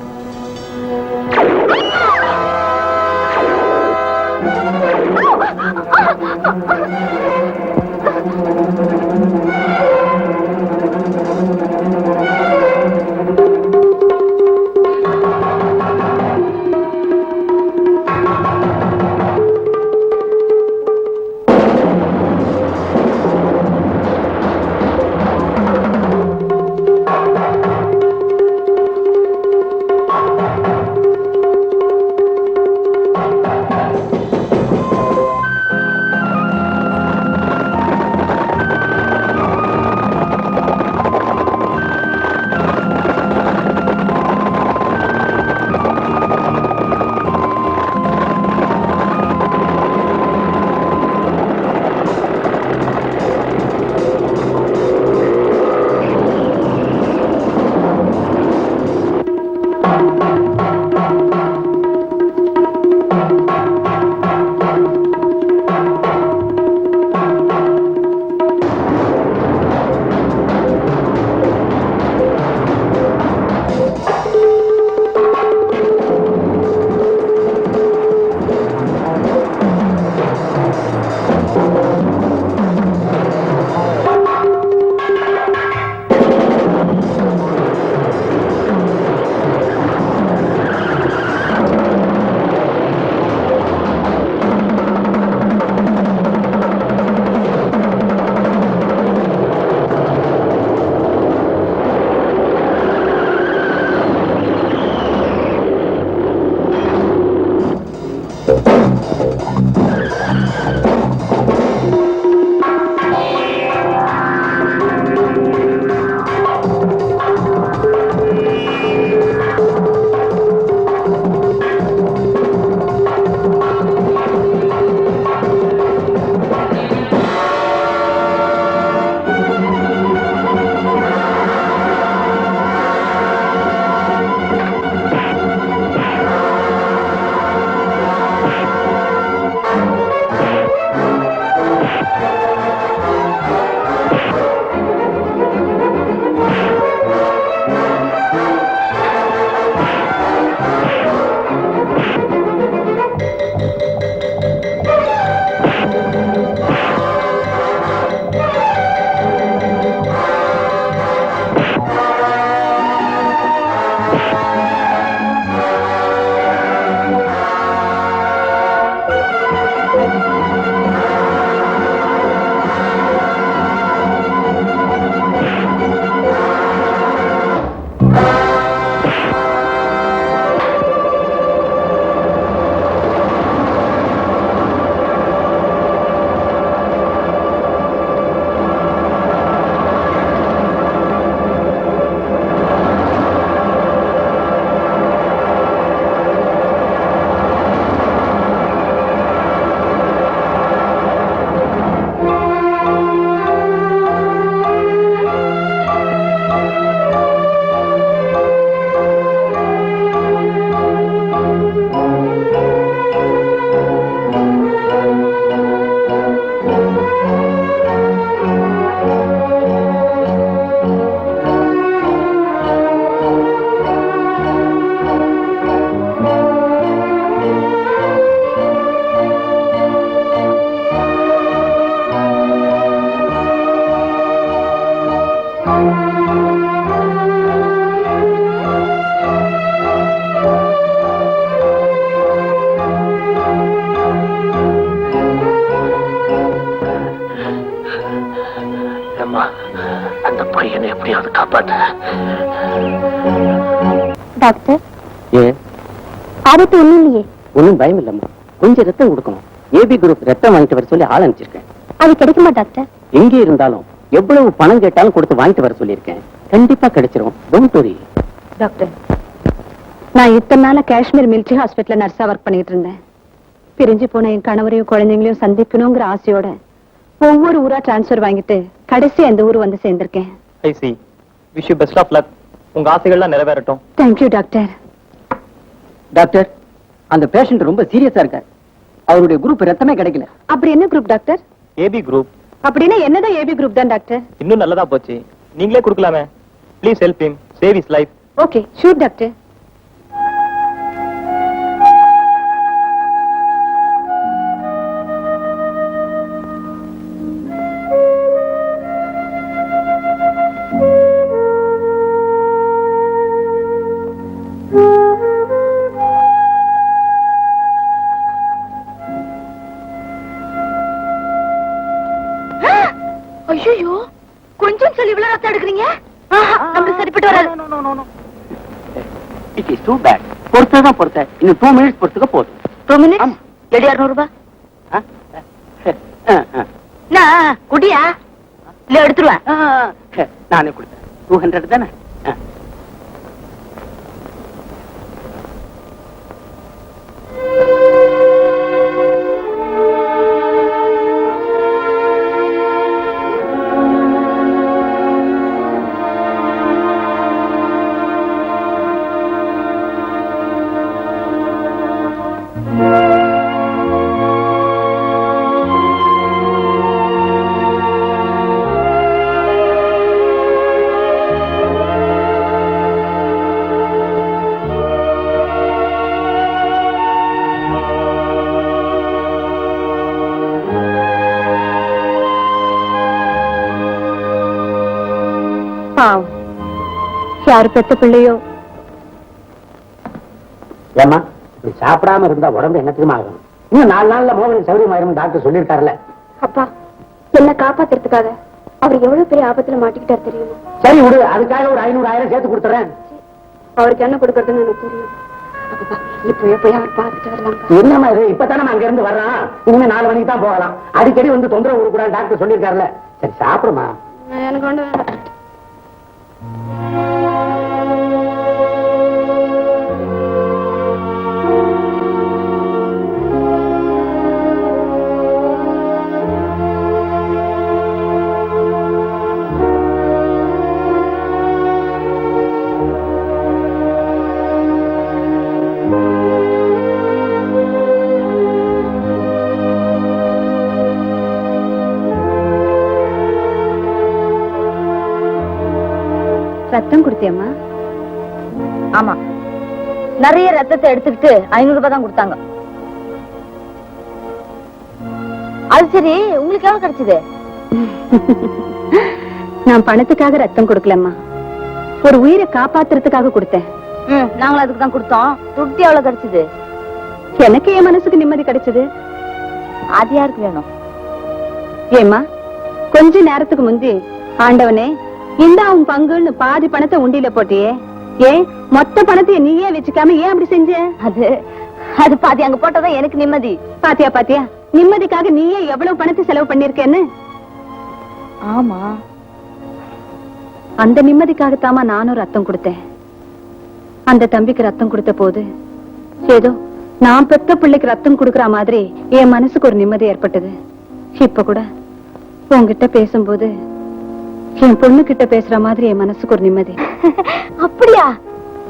என்னை எப்படியாவது காப்பாத்து. டாக்டர், ஏன் ஆபத்து ஒண்ணும் இல்லையே? ஒன்னும் பயம் இல்லம்மா. கொஞ்சம் ரத்தம் கொடுக்கணும். ஏபி குரூப் ரத்தம் வாங்கிட்டு வர சொல்லி ஆள் அனுப்பிச்சிருக்கேன். அது கிடைக்குமா டாக்டர்? எங்கே இருந்தாலும் எவ்வளவு பணம் கேட்டாலும் கொடுத்து வாங்கிட்டு வர சொல்லியிருக்கேன். கண்டிப்பா கிடைச்சிரும். Don't worry. டாக்டர், நான் இத்தனை நாள காஷ்மீர் மிலிட்டரி ஹாஸ்பிட்டல்ல நர்ஸா ஒர்க் பண்ணிட்டு இருந்தேன். பிரிஞ்சு போன என் கணவரையும் குழந்தைங்களையும் சந்திக்கணுங்கிற ஆசையோட ஒவ்வொரு ஊரா டிரான்ஸ்பர் வாங்கிட்டு கடைசி அந்த ஊர் வந்து சேர்ந்திருக்கேன். I see. Wish you best of luck. உங்க ஆசைகள்லாம் நிறைவேறட்டும். Thank you doctor. டாக்டர், அந்த பேஷண்ட் ரொம்ப சீரியஸா இருக்கார். அவருடைய குரூப் ரத்தமே கிடைக்கல. அப்படி என்ன குரூப் டாக்டர்? AB group. அப்படின்னா என்னதான் ஏபி குரூப் தான் டாக்டர்? இன்னும் நல்லதா போச்சு. நீங்களே கொடுக்கலாமே. Please help him. Save his life. Okay, sure doctor. ஐயோ, கொஞ்சம் சொல்லி இவ்வளவு ரத்தம் எடுக்கிறீங்க? நமக்கு சரிப்பட்டு வராது. It is too bad. பொறுத்ததான் பொறுத்த. இன்னும் 2 மினிட்ஸ் பொறுத்துக்க போதும். 2 மினிட்ஸ்? 200 ரூபாய். குடியா இல்ல எடுத்துருவேன். நானே கொடுத்தேன். 200 தானே? யாரு பெத்த பிள்ளையோ. ஏமா சாப்பிடாம இருந்தா உடம்பு என்னத்துக்குமா ஆகும்? இன்னும் 4 நாள்ல மோகன் சௌரியமாயிரும் டாக்டர் சொல்லிருக்காருல்ல. அப்பா, என்ன காப்பாத்துறதுக்காக அவர் எவ்வளவு பெரிய ஆபத்துல மாட்டிக்கிட்டார் தெரியுமா? சரி விடு, அதுக்காக ஒரு 500 1000 சேர்த்து கொடுத்துறேன். அவருக்கு என்ன கொடுக்கறதுன்னு எனக்கு தெரியும். இப்பவே போய் அவர் பார்த்துட்டு வரலாம். என்னமா இது? இப்பதானே அங்க இருந்து வர்றான். இனிமே 4 மணிக்கு தான் போகலாம். அடிக்கடி வந்து தொந்தரவு கொடுக்கூடாது டாக்டர் சொல்லிருக்காருல்ல. சரி சாப்பிடுமா. எனக்கு ஒண்ணு வேண்டாம். ரத்தம் கொடுத்தியம்மா? ஆமா, நிறைய ரத்தத்தை எடுத்துக்கிட்டு 500 ரூபாய் தான் கொடுத்தாங்க. அது சரி, உங்களுக்கு எவ்வளவு கிடைச்சது? நான் பணத்துக்காக ரத்தம் கொடுக்கலம்மா, ஒரு உயிரை காப்பாத்துறதுக்காக கொடுத்தேன். நாங்களும் அதுக்கு தான் கொடுத்தோம். திருப்தி எவ்வளவு கிடைச்சது? எனக்கு என் மனசுக்கு நிம்மதி கிடைச்சது. அது யாருக்கு வேணும்? ஏமா, கொஞ்ச நேரத்துக்கு முந்தி ஆண்டவனே இந்த அவன் பங்குன்னு பாதி பணத்தை உண்டியில போட்டியே, ஏன் மொத்த பணத்தை நீயே வச்சுக்காம ஏன் அப்படி செஞ்ச? அது பாதி அங்க போட்டதான் எனக்கு நிம்மதி. பாத்தியா பாத்தியா, நிம்மதிக்காக நீயே எவ்வளவு பணத்தை செலவு பண்ணிருக்கேன்னு. ஆமா, அந்த நிம்மதிக்காகத்தாமா நானும் ரத்தம் கொடுத்தேன். அந்த தம்பிக்கு ரத்தம் கொடுத்த போது ஏதோ நான் பெத்த பிள்ளைக்கு ரத்தம் கொடுக்கற மாதிரி என் மனசுக்கு ஒரு நிம்மதி ஏற்பட்டது. இப்ப கூட உன்கிட்ட பேசும்போது என் பொண்ணு கிட்ட பேசுற மாதிரி என் மனசுக்கு ஒரு நிம்மதி. அப்படியா?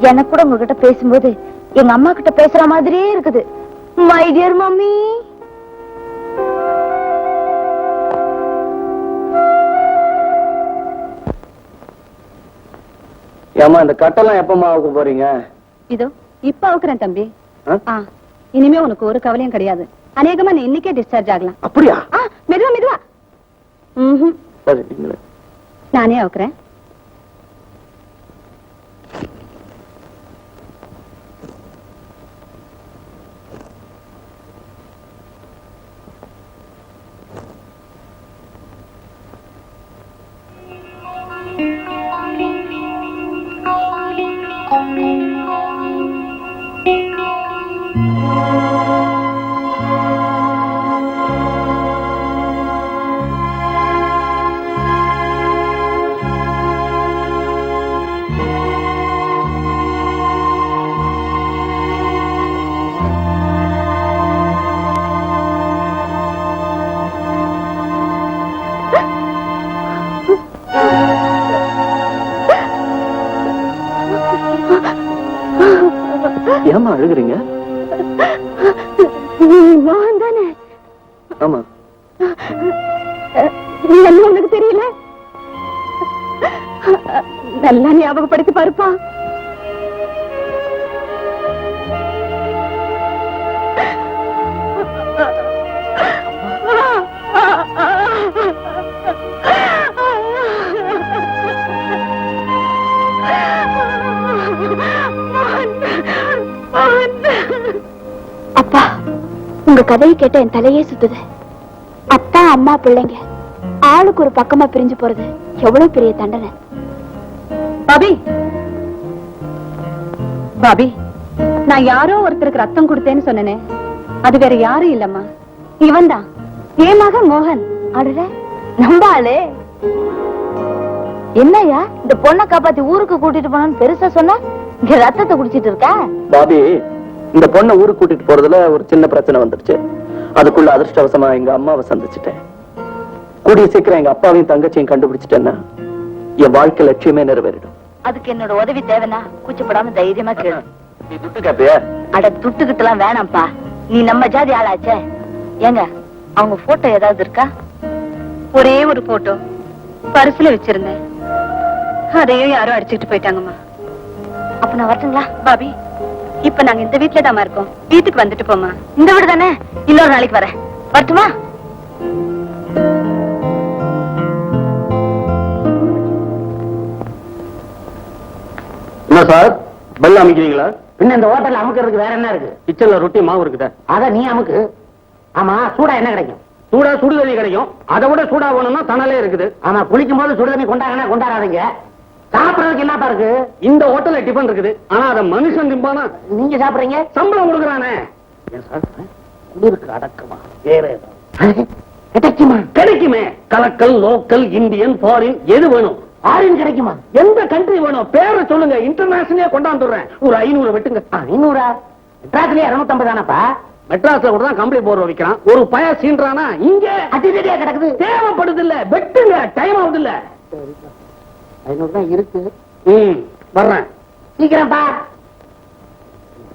எனக்கு கூட உங்ககிட்ட பேசும்போது எங்க அம்மா கிட்ட பேசுற மாதிரியே இருக்குது. My dear mummy. ஏமா, இந்த கட்டெல்லாம் எப்பமா ஆக போறீங்க? இதோ இப்ப அவுக்குறேன் தம்பி. இனிமே உனக்கு ஒரு கவலையும் கிடையாது. அநேகமா நீ இன்னைக்கே டிஸ்சார்ஜ் ஆகலாம். அப்படியா? மெதுவா மெதுவா. சரி, நானே அவுக்குறேன். ஏமா அழுகுறீங்க? மோகன் தானே? ஆமா. என்ன உனக்கு தெரியல? நல்லா ஞாபகப்படுத்தி பாருப்பா. அப்பா, உங்க கதையை கேட்ட என் தலையே சுத்துது. அப்பா அம்மா பிள்ளைங்க ஆளுக்கு ஒரு பக்கமா பிரிஞ்சு போறது எவ்வளவு பெரிய தண்டனை. பாபி, பாபி, நான் யாரோ ஒருத்தருக்கு ரத்தம் கொடுத்தேன்னு சொன்னேனே, அது வேற யாரும் இல்லம்மா, இவன் தான், என் மகன் மோகன். அடட, நம்பாளே. என்னையா இந்த பொண்ணை காப்பாத்தி ஊருக்கு கூட்டிட்டு போனோம்னு பெருசா சொன்ன, இங்க ரத்தத்தை குடிச்சிட்டு இருக்கா? பாபி, இந்த பொண்ணை ஊருக்கு கூட்டிட்டு போறதுல ஒரு சின்ன பிரச்சனை வந்துருச்சு. அதுக்குள்ள அதிர்ஷ்டவசமா எங்க அம்மாவை சந்திச்சுட்டேன். கூடிய சீக்கிரம் எங்க அப்பாவையும் தங்கச்சியும் கண்டுபிடிச்சிட்டேன்னா என் வாழ்க்கை லட்சியமே நிறைவேறிடும். அதுக்கு என்னோட உதவி தேவைன்னா கூச்சப்படாம தைரியமா கேளு. நீ துட்டு கேப்பியா? அட, துட்டுக்கிட்டு எல்லாம் வேணாம்ப்பா, நீ நம்ம ஜாதி ஆளாச்சே. ஏங்க, அவங்க போட்டோ ஏதாவது இருக்கா? ஒரே ஒரு போட்டோ பரிசுல வச்சிருந்தேன், அதையும் யாரோ அடிச்சுட்டு போயிட்டாங்கம்மா. அப்ப நான் வரட்டுங்களா? பாபி, இப்ப நாங்க இந்த வீட்டுல தாமா இருக்கோம், வீட்டுக்கு வந்துட்டு போமா. இந்த வீடு தானே, இன்னொரு நாளைக்கு வரேன். வரட்டுமா? என்ன சார், பெல் அமைக்கிறீங்களா? பின்ன இந்த ஹோட்டல் அமுக்கிறதுக்கு வேற என்ன இருக்கு? கிச்சன்ல ரொட்டி மாவு இருக்குதா? அத நீ அமுக்கு. ஆமா, சூடா என்ன கிடைக்கும்? சூடா சுடுதண்ணி கிடைக்கும். அதை விட சூடா வேணும்னா தணலே இருக்குது. ஆமா, குளிக்கும் போது சுடுதண்ணி கொண்டாடுனா கொண்டாடாதீங்க. சாப்பிடறதுக்கு என்னப்பா இருக்கு? இந்த ஹோட்டல்ல டிபன் இருக்குது, ஆனா அதை மனுஷன் திம்பானா? நீங்க சாப்பிடுறீங்க, சம்பளம் கொடுக்கறானே. குளிருக்கு அடக்கமா வேற ஏதாவது கிடைக்குமா? கிடைக்குமே. கலக்கல், லோக்கல், இந்தியன், ஃபாரின், எது வேணும்? ஆரின் கிடைக்குமா? எந்த கண்ட்ரி வேணும்? பேரை சொல்லுங்க, இன்டர்நேஷனலே கொண்டாந்துடுறேன். ஒரு 500 வெட்டுங்க. 500? மெட்ராஸ்லயே 250 தானப்பா? மெட்ராஸ்ல கூட தான் கம்பெனி போற வைக்கிறான். ஒரு பய சீன்றானா இங்க அதிரடியா கிடக்குது. தேவைப்படுது இல்ல, வெட்டுங்க, டைம் ஆகுது இல்ல. 500 தான் இருக்கு. வர்றேன். சீக்கிரம் பா.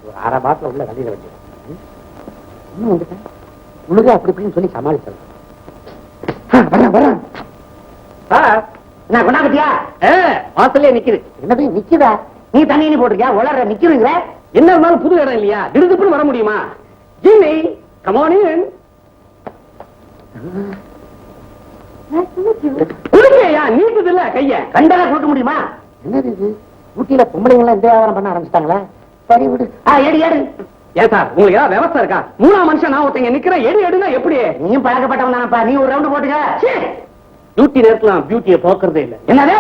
ஒரு அரை பாட்டில் உள்ள வெளியில வச்சு இன்னும் வந்துட்டேன். உழுக அப்படி இப்படின்னு சொல்லி சமாளிச்சேன். வரேன். நான் கொண்டாங்கட்டியா? வாசல்லே நிக்குது. என்னது நிக்குதா? நீ தண்ணி போட்டிருக்கியா? உளற நிக்குதுங்கிற. என்ன இருந்தாலும் புது இடம் இல்லையா, திடுதுப்புன்னு வர முடியுமா? Jimmy, come on in. குளிக்கையா நீட்டுது இல்ல கைய கண்டா கொடுக்க முடியுமா? என்னது இது? ஊட்டியில பொம்பளைங்க எல்லாம் இந்த வியாபாரம் பண்ண ஆரம்பிச்சிட்டாங்களா? சரி விடு. ஏடு ஏடு. ஏன் சார், உங்களுக்கு ஏதாவது விவசாயம் இருக்கா? 3 மனுஷன் நான் ஒருத்தங்க நிக்கிறேன், எடு எடுனா எப்படி? நீயும் பழக்கப்பட்டவன் தானப்பா, நீ ஒரு ரவுண்ட் போட்டுக்க. டியூட்டி நேரத்துல பியூட்டியை போக்குறதே இல்ல. என்னது?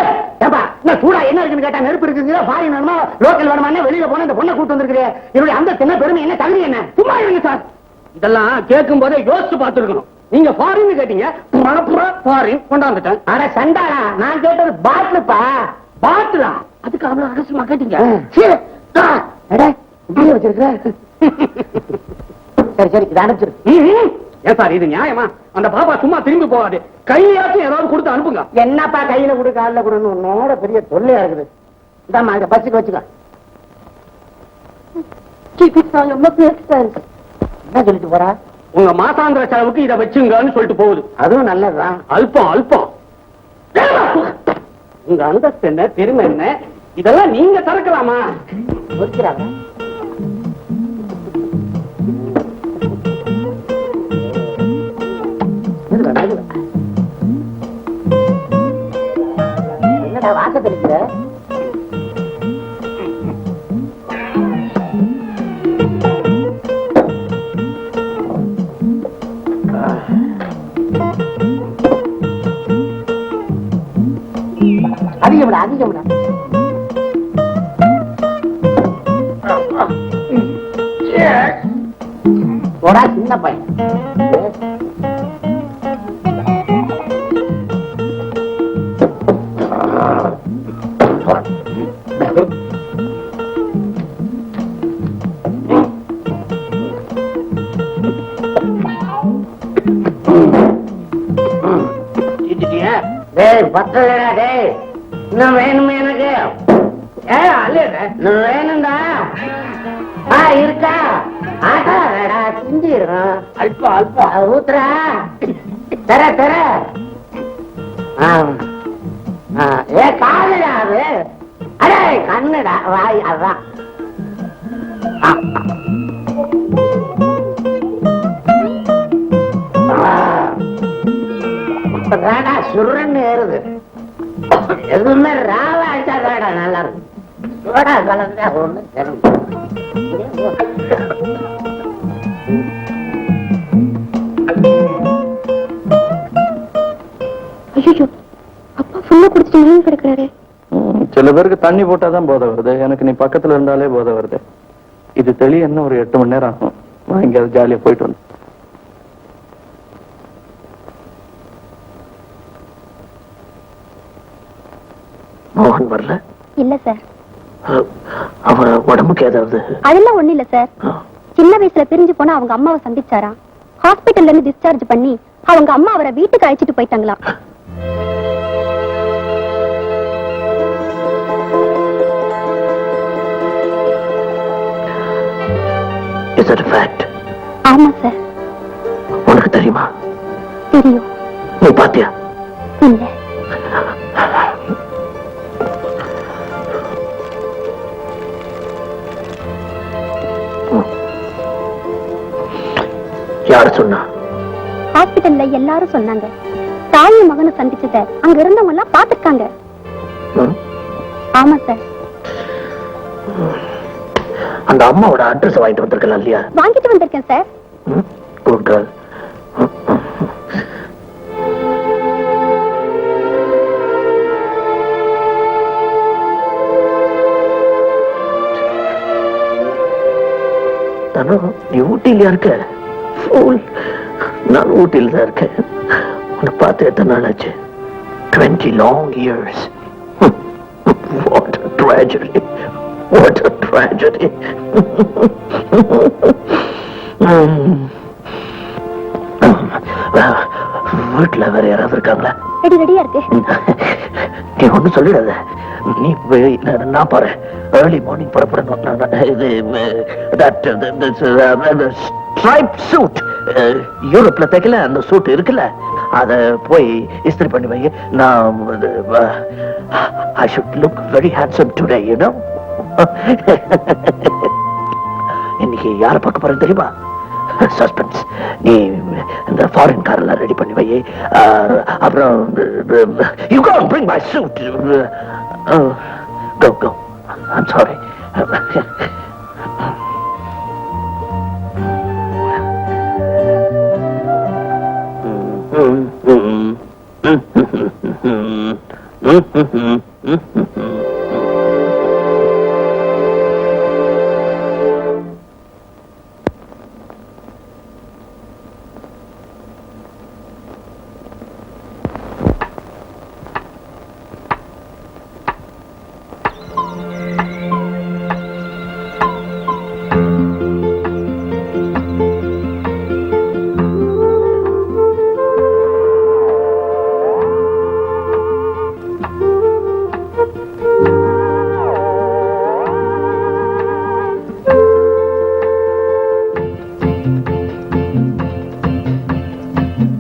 ஏப்பா, நான் சூடா என்ன இருக்குன்னு கேட்டா நெருப்பு இருக்குங்க, ஃபாரின் வேணுமா லோக்கல் வேணுமான்னு வெளியில போன இந்த பொண்ணை கூட்டு வந்திருக்கிறேன். என்னுடைய அந்த சின்ன பெருமை என்ன, தகுதி என்ன? சும்மா இருங்க சார். இதெல்லாம் கேட்கும் போதே யோசிச்சு பார்த்துருக்கணும். நீங்க ஃபாரின் கேட்டீங்க, ஃபாரின் கொண்டாந்துட்டேன். அட சண்டாளா, நான் கேட்டது பாட்டிலுப்பா. பாட்டுலா? அதுக்கு அவ்வளவு ரகசியமா கேட்டீங்க? வச்சிருக்க. சரி சரி, இதை அனுப்பிச்சிரு. ஏன் சார் இது நியாயமா? அந்த பாப்பா சும்மா திரும்பி போகாது, கையாச்சும் ஏதாவது கொடுத்து அனுப்புங்க. என்னப்பா கையில கொடு காலில் கொடுன்னு உன்னோட பெரிய தொல்லையா இருக்குது. இதாம்மா இந்த பஸ்ஸுக்கு வச்சுக்க. என்ன சொல்லிட்டு போறா? உங்க மாசாந்திர செலவுக்கு இதை வச்சுங்கன்னு சொல்லிட்டு போகுது. அதுவும் நல்லதுதான். அல்பம் அல்பம். உங்க அந்தஸ்து என்ன, பெருமை என்ன, இதெல்லாம் நீங்க திறக்கலாமா? ஒதுக்கிறாங்க. என்னடா வாச தெளிக்கிற? அதிகம்டா அதிகம்டா. போடா சின்ன பையன். டேய் பத்தலடா டேய், இன்னும் வேணுமே எனக்கு. இன்னும் வேணும்டா. இருக்கா? ஆட்டாடா சிந்திரும். அல்பா அல்பா ஊத்துறா. தர தர. ஏ காதுடா அது. அடே கண்ணுடா வாய் அதான். ராடா சுருன்னு ஏறுது. எதுவுமே ராவா ஆயிட்டா ராடா நல்லா இருக்கு. சோடா கலந்தா ஒண்ணு தெரியும். ஐயோ, அப்பா ஃபுல்லா குடிச்சிட்டு மயங்கி கிடக்குறாரு. சில பேருக்கு தண்ணி போட்டாதான் போதை வருது. எனக்கு நீ பக்கத்துல இருந்தாலே போதை வருது. இது தெளிய என்ன ஒரு 8 மணி நேரம் ஆகும். நான் எங்கேயாவது ஜாலியா போயிட்டு வந்து. மோகன் வரல? இல்ல சார். அவன் உடம்புக்கு ஏதாவது? அதெல்லாம் ஒண்ணு இல்ல சார். சின்ன வயசுல பிரிஞ்சு போனா அவங்க அம்மாவை சந்திச்சாராம். ஹாஸ்பிட்டல்ல இருந்து டிஸ்சார்ஜ் பண்ணி அவங்க அம்மா அவரை வீட்டுக்கு அழைச்சிட்டு போயிட்டாங்களாம். Is that a fact? ஆமா சார். உனக்கு தெரியுமா? தெரியும். நீ பாத்தியா? இல்ல. யாரு சொன்னா? ஹாஸ்பிட்டல்ல எல்லாரும் சொன்னாங்க. தாயும் மகனை சந்திச்சத அங்க இருந்தவங்க எல்லாம் பாத்துருக்காங்க. ஆமா சார். அந்த அம்மாவோட அட்ரஸ் வாங்கிட்டு வந்திருக்கலாம் இல்லையா? வாங்கிட்டு வந்திருக்கேன் சார். Good girl. நீ ஊட்டியில இருக்க? நான் ஊட்டியில் தான் இருக்கேன். உன்னை பார்த்து எத்தனை நாள் ஆச்சு? 20 long years. What a tragedy. What a tragedy. வீட்டுல வேற யாராவது இருக்காங்களா? ரெடியா இருக்கு. நீ ஒண்ணு சொல்லிடாத. நீ நான் பாரு ஏர்லி மார்னிங் புறப்படணும். இது ஸ்ட்ரைப் சூட் யூரோப்ல தைக்கல அந்த சூட் இருக்குல்ல, அத போய் இஸ்திரி பண்ணி வை. நான் I should look very handsome today, you know. இன்னைக்கு யார பார்க்க போறேன் தெரியுமா? சஸ்பென்ஸ். நீ இந்த ஃபாரின் காரெல்லாம் ரெடி பண்ணி வை. அப்புறம் you go and bring my suit. Go. I'm sorry.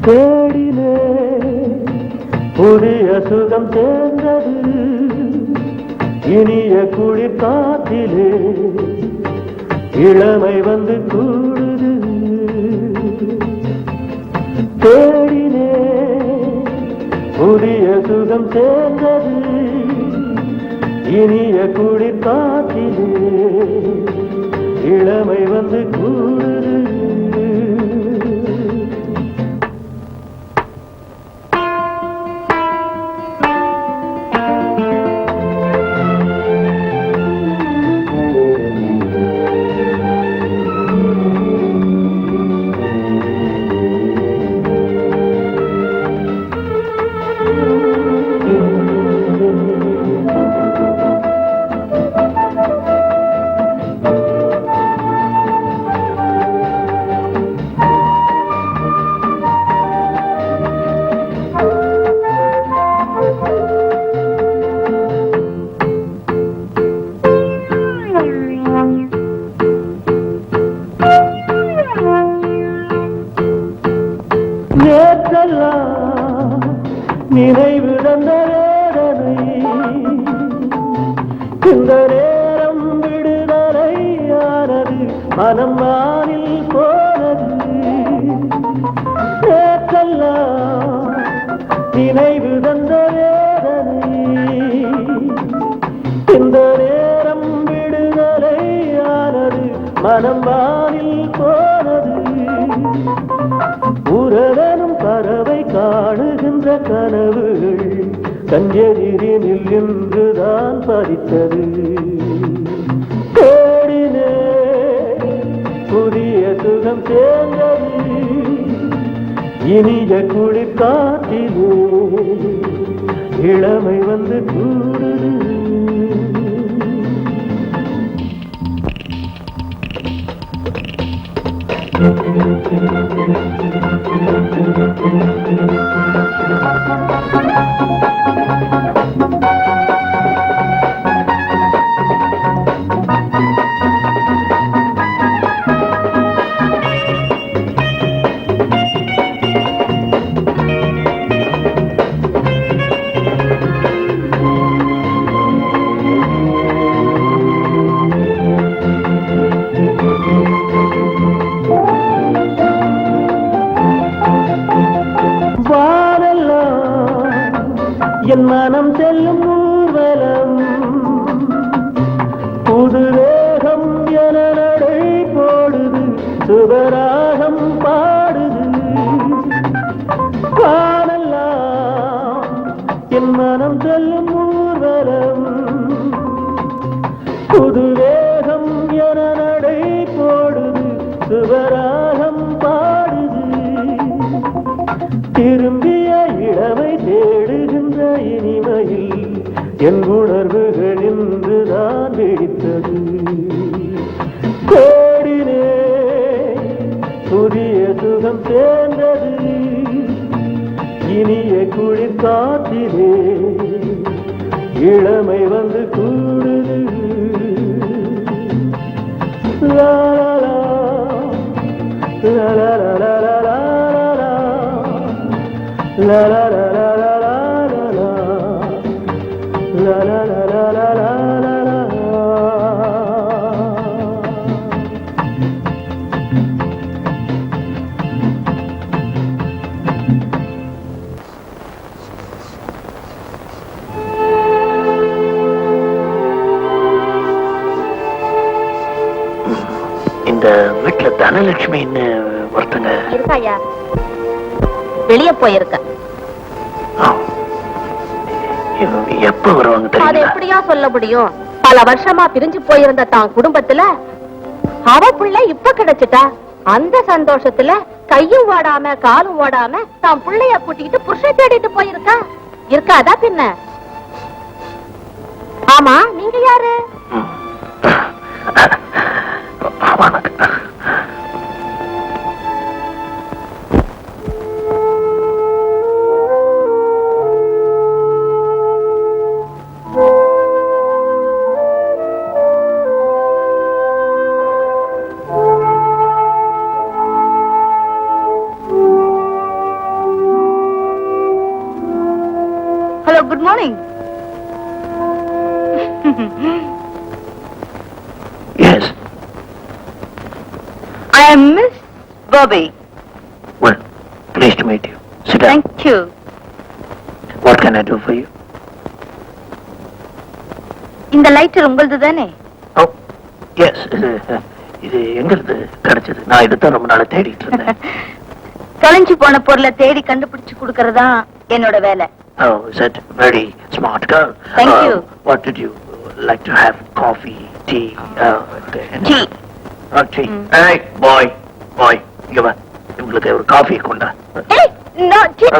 தேடிலே புதிய சுகம் சேர்ந்தது, இனிய குளிர் காத்திலே இளமை வந்து கூடுது. தேடிலே புதிய சுகம் சேர்ந்தது, இனிய குளிர் காத்திலே இளமை வந்து கூடுது. நேற்றெல்லாம் நினைவு தந்த வேதனை இந்த நேரம் விடுதலையானது மனம் வானில் போனது நேற்றெல்லாம் நினைவு தந்த வேதனை இந்த நேரம் விடுதலையானது மனம் வானில் போனது உறவனும் பறவை காணுகின்ற கனவுகள் கஞ்செதிரினில் என்றுதான் பதித்தது தேடினே புதிய சுகம் சேர்ந்தது இனிய குளிர் காற்றிலே இளமை வந்து கூடுது என் மனம் செல்லும் ஊர்வலம் புது வேகம் என நடை போடுது சுவராகம் பாடுது பாடலாம் என் மனம் செல்லும் ஊர்வலம் புது வேகம் என நடை போடுது சுவராகம் பாடுது திரும்பிய இளமை தேடுகின்ற இனிமையில் என் உணர்வுகள் இன்றுதான் வெடித்தது தேடினே புதிய சுகம் சேர்ந்தது இனிய குளிர் காற்றிலே இளமை வந்து கூடுது லா லா லா லா லா லா லா La la la la la la la la la la la la la la la. இந்த வீட்டுல தனலட்சுமின்னு ஒருத்தங்க இருக்காயா வெளிய போயிருக்க எப்ப வருவாங்க அதை தெரியுமா? எப்படியா சொல்ல முடியும்? பல வருஷமா பிரிஞ்சு போயிருந்த தான் குடும்பத்துல அவ புள்ள இப்ப கிடைச்சிட்டா. அந்த சந்தோஷத்துல கையும் ஓடாம காலும் ஓடாம தான் புள்ளைய கூட்டிக்கிட்டு புருஷன் தேடிட்டு போயிருக்கா. இருக்காதா பின்ன? ஆமா, நீங்க யாரு? Hello, good morning. Yes. I am Miss Bobby. Well, pleased to meet you. Sit down. Thank you. What can I do for you? இந்த லைட்டர் உங்களுது தானே? Oh, yes. இது எங்கிருந்து கிடைச்சது? நான் இதுதான் ரொம்ப நாளா தேடிட்டு இருந்தேன். தொலைஞ்சு போன பொருளை தேடி கண்டுபிடிச்சு கொடுக்கறதா என்னோட வேலை. Oh, is that very smart girl? Thank you. What did you like to have? Coffee, tea? Tea. Oh, tea. Hey, boy. இங்க வா. உங்களுக்கு ஒரு காஃபி கொண்டா. ஏய், no, tea.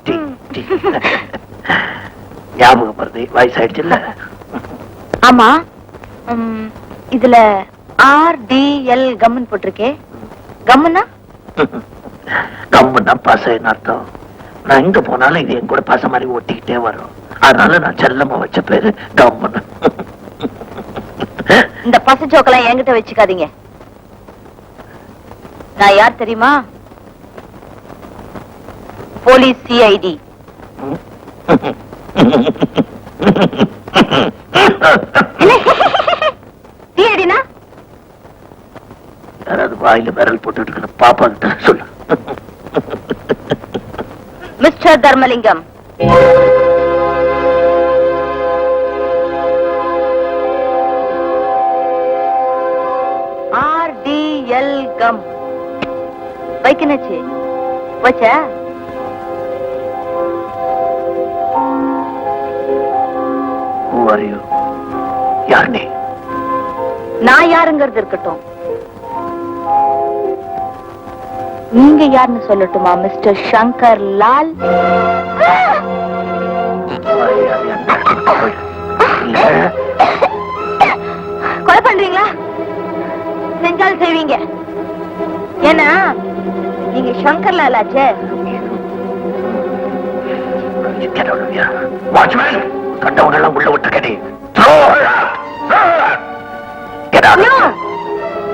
Tea tea. ஞாபகம் வருது, வயசாயிடுச்சு இல்ல? ஆமா, இதுல RDL கம்மன் போட்டிருக்கே. கம்மனா? கம்முன்னா பசைன்னு அர்த்தம். நான் எங்க போனாலும் இது என் கூட பசை மாதிரி ஒட்டிக்கிட்டே வரும். அதனால நான் செல்லமா வச்ச பேரு கம்முன்னு. இந்த பசு ஜோக்கெல்லாம் என்கிட்ட வச்சுக்காதீங்க. நான் யார் தெரியுமா? Police CID. சிஐடினா யாராவது வாயில விரல் போட்டு இருக்கிற பாப்பா சொல்லு. மிஸ்டர் தர்மலிங்கம், ஆர்டிஎல் கம் வைக்கணுச்சு வச்ச. Who are you? யார் நீ? நான் யாருங்கிறது இருக்கட்டும், நீங்க யாருன்னு சொல்லட்டுமா மிஸ்டர் சங்கர் லால்? கொலை பண்றீங்களா? செஞ்சாலும் செய்வீங்க. ஏன்னா நீங்க சங்கர் லால் ஆச்சே. வாட்ச்மேன், கண்டவங்க எல்லாம் உள்ள விட்டுருக்கே.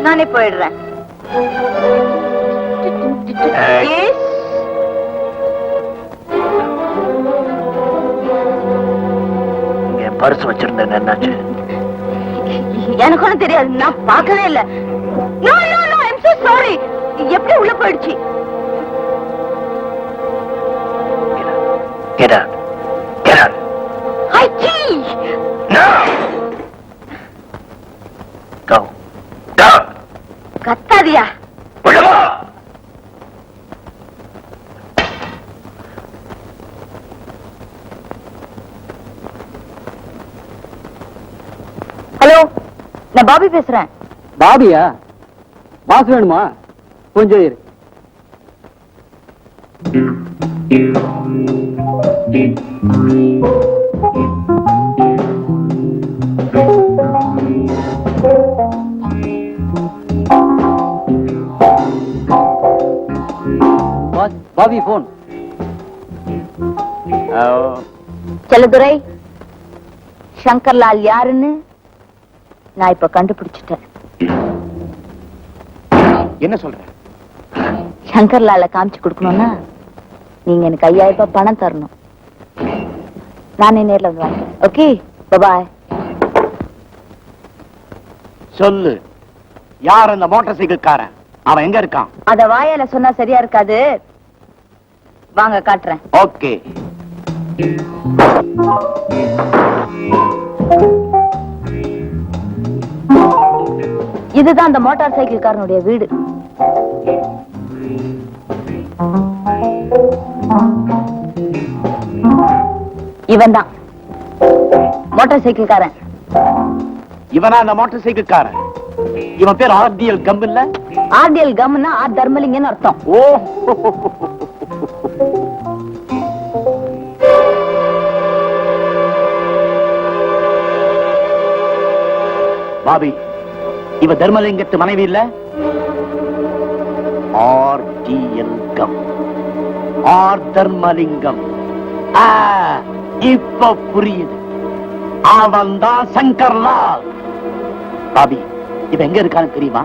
நானே போயிடுறேன். Yes. என் பர்ஸ் வச்சிருந்தேன், என்னாச்சு? எனக்கு ஒண்ணும் தெரியாது, நான் பார்க்கவே இல்ல. No, no, no, I'm so sorry. எப்படி உள்ள போயிடுச்சு? Get out. Get out. ஐச்சி! No. Go. Go. கத்தாதியா? உள்ள வா. ஹலோ, நான் பாபி பேசுறேன். பாபியா? பாஸ் வேணுமா? கொஞ்சம் இரு. Bobby phone. செல்லதுரை, சங்கர் லால் யாருன்னு நான் இப்ப கண்டுபிடிச்சிட்டேன். என்ன சொல்ற? சங்கர் லால காமிச்சு கொடுக்கணும்னா நீங்க எனக்கு 5000 ரூபாய் பணம் தரணும். நானே நேர்ல வந்து வாங்க. ஓகே, பாய். சொல்லு, யார் அந்த மோட்டார் சைக்கிள்காரன்? அவன் எங்க இருக்கான்? அத வாயால சொன்னா சரியா இருக்காது, வாங்க காட்டுறேன். ஓகே. இதுதான் அந்த மோட்டார் சைக்கிள்காரனுடைய வீடு. இவன் தான் மோட்டார் சைக்கிள்காரன். இவனா அந்த மோட்டார் சைக்கிள்காரன்? இவன் பேர் ஆர்டிஎல் கம் இல்ல? ஆர்டிஎல் கம்னா ஆர் தர்மலிங்கன்னு அர்த்தம். ஓ, பாபி, இவ தர்மலிங்கத்து மனைவி இல்ல? ஆர்டிஎல் கம், ஆர் தர்மலிங்கம். இப்ப புரியுது. அவன் தான் சங்கர் லால். பாபி, இவ எங்க இருக்கான்னு தெரியுமா?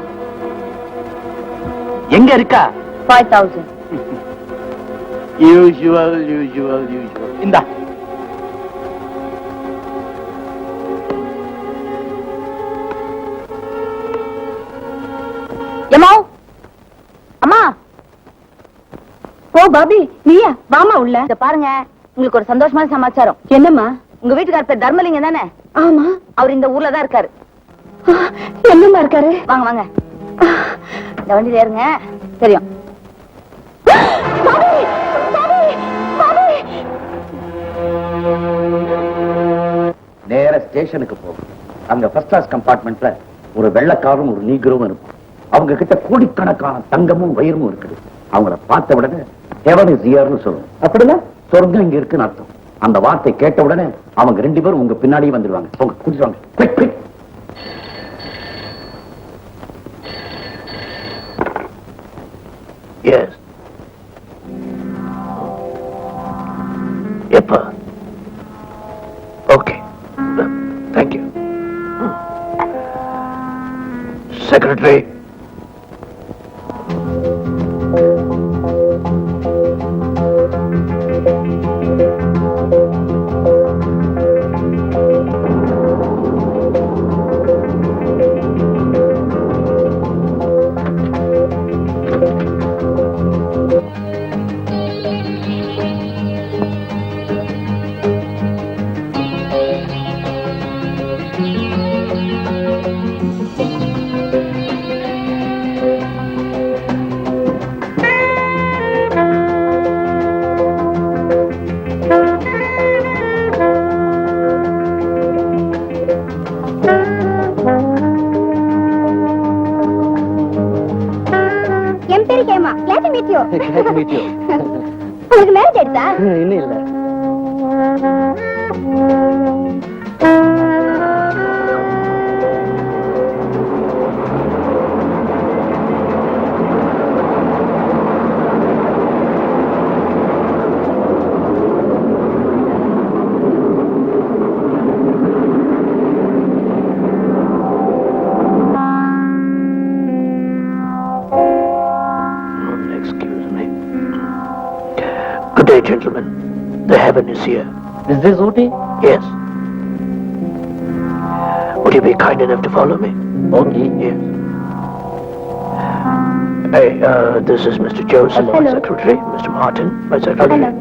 எங்க இருக்கா? 5000. யூசுவல். இந்தா. அம்மா, ஓ பாபி, நீயா? வாமா உள்ள. பாருங்க, உங்களுக்கு ஒரு சந்தோஷமான சமாச்சாரம். என்னம்மா? உங்க வீட்டுக்கார பேர் தர்மலிங்கம் தானே? ஆமா. அவர் இந்த ஊர்ல தான் இருக்காரு. என்னம்மா இருக்காரு? வாங்க வாங்க, இந்த வண்டியில ஏறுங்க, தெரியும். நேர ஸ்டேஷனுக்கு போகும். அங்க ஃபர்ஸ்ட் கிளாஸ் கம்பார்ட்மெண்ட்ல ஒரு வெள்ளக்காரும் ஒரு நீக்ரோவும் இருக்கும். அவங்க கிட்ட கோடிக்கணக்கான தங்கமும் வயிறும் இருக்குது. அவங்கள பார்த்த உடனே heaven is here-னு சொல்லணும். அப்படின்னா சொர்க்கம் இங்க இருக்குன்னு அர்த்தம். அந்த வார்த்தை கேட்ட உடனே அவங்க 2 பேரும் உங்க பின்னாடியே வந்துடுவாங்க. போங்க, கூட்டிட்டு வாங்க. Quick quick. எஸ். எப்ப? Okay, thank you. செக்ரட்டரி, என் பேரு Hema. Glad to meet you. Glad to meet you. உங்களுக்கு மேரேஜ் ஆயிடுச்சா? இன்னும் இல்ல. Excuse me. Good day, gentlemen. The heaven is here. Is this Ooty? Yes. Would you be kind enough to follow me? Okay. Yes. Hey, this is Mr. Joseph, my Hello. secretary. Mr. Martin, my secretary.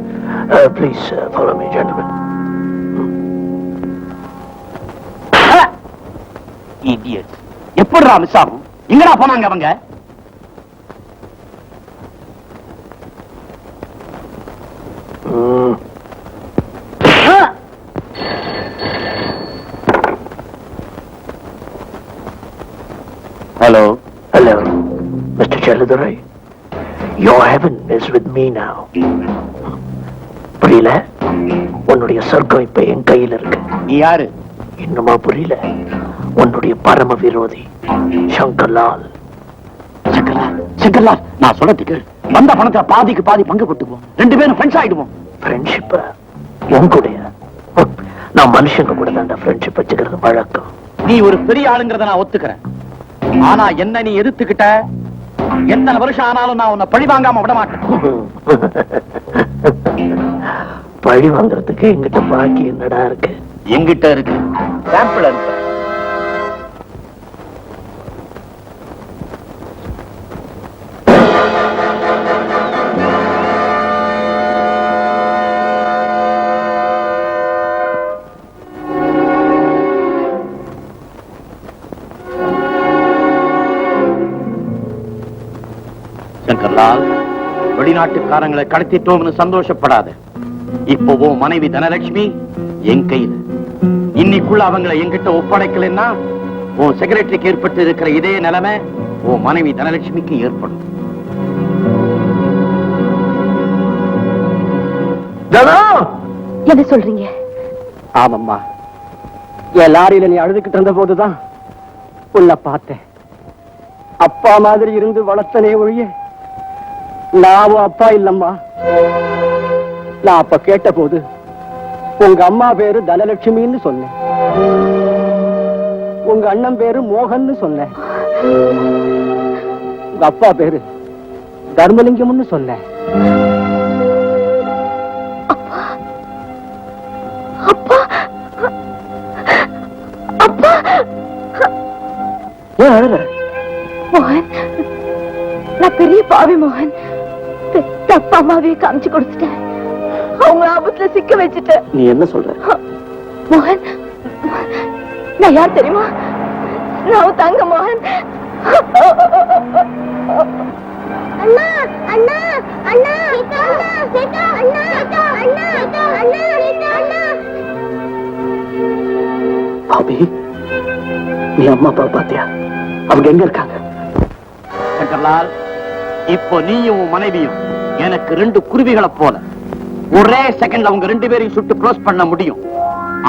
Please follow me, gentlemen. Idiots. எப்படிடா miss ஆகும்? எங்கடா போனாங்க அவங்க? Hello. Hello, Mr. Chelladurai. Your heaven is with me now. புரியல? உன்னுடைய சொர்க்கம் இப்ப என் கையில இருக்கு. நீ யாரு? இன்னுமா புரியல? உன்னுடைய பரம விரோதி சங்கர்லால். சங்கர்லால், நான் சொல்றதுக்கு வந்த பணத்தை பாதிக்கு பாதி பங்கு போட்டுக்குவோம். 2 பேரும் ஃப்ரெண்ட்ஸ் ஆயிடுவோம். ஃப்ரெண்ட்ஷிப் உன் கூட? நான் மனுஷங்க கூட தான் ஃப்ரெண்ட்ஷிப் வச்சுக்கிறது வழக்கம். நீ ஒரு பெரிய ஆளுங்கிறத நான் ஒத்துக்கிறேன். ஆனா என்ன நீ எதிர்த்துக்கிட்ட, எத்தனை வருஷம் ஆனாலும் நான் உன்னை பழி வாங்காம விட மாட்டேன். பழி வாங்குறதுக்கு எங்கிட்ட பாக்கி என்னடா இருக்கு? எங்கிட்ட இருக்கு சாம்பிள் இருக்கு. சங்கர்லால், வெளிநாட்டுக்காரங்களை கடத்திட்டோம்னு சந்தோஷப்படாத. இப்போ மனைவி தனலட்சுமி என் கையில. இன்னைக்குள்ள அவங்களை என்கிட்ட ஒப்படைக்கலன்னா உன் செக்ரட்டரிக்கு ஏற்பட்டு இருக்கிற இதே நிலைமை உன் மனைவி தனலட்சுமிக்கு ஏற்படும். என்ன சொல்றீங்க? ஆமாம்மா, என் லாரியில நீ அழுதுகிட்டு இருந்த போதுதான் உன்னை பார்த்தேன். அப்பா மாதிரி இருந்து வளர்த்தனே ஒழிய நான் அப்பா இல்லம்மா. நான் அப்ப கேட்ட போது உங்க அம்மா பேரு தனலட்சுமின்னு சொன்னேன், உங்க அண்ணன் பேரு மோகன்னு சொன்னேன், உங்க அப்பா பேரு தர்மலிங்கம்னு சொன்னேன். ஏன் அழுற? மோகன், நான் பெரிய பாவி மோகன். தப்பா அம்மாவே காமிச்சு கொடுத்துட்டேன். அவங்க ஆபத்துல சிக்க வச்சுட்டேன். நீ என்ன சொல்ற? மோகன், நான் யார் தெரியுமா? நான் தங்க மோகன். அண்ணா அண்ணா அண்ணா அண்ணா அண்ணா அண்ணா அண்ணா. பாபி, நீ அம்மா அப்பா பாத்தியா? அவங்க எங்க இருக்காங்க? சங்கர்லால், இப்போ நீயும் உன் மனைவியும் எனக்கு 2 குருவிகளை போல ஒரே செகண்ட்ல அவங்க 2 பேரையும் சுட்டு க்ளோஸ் பண்ண முடியும்.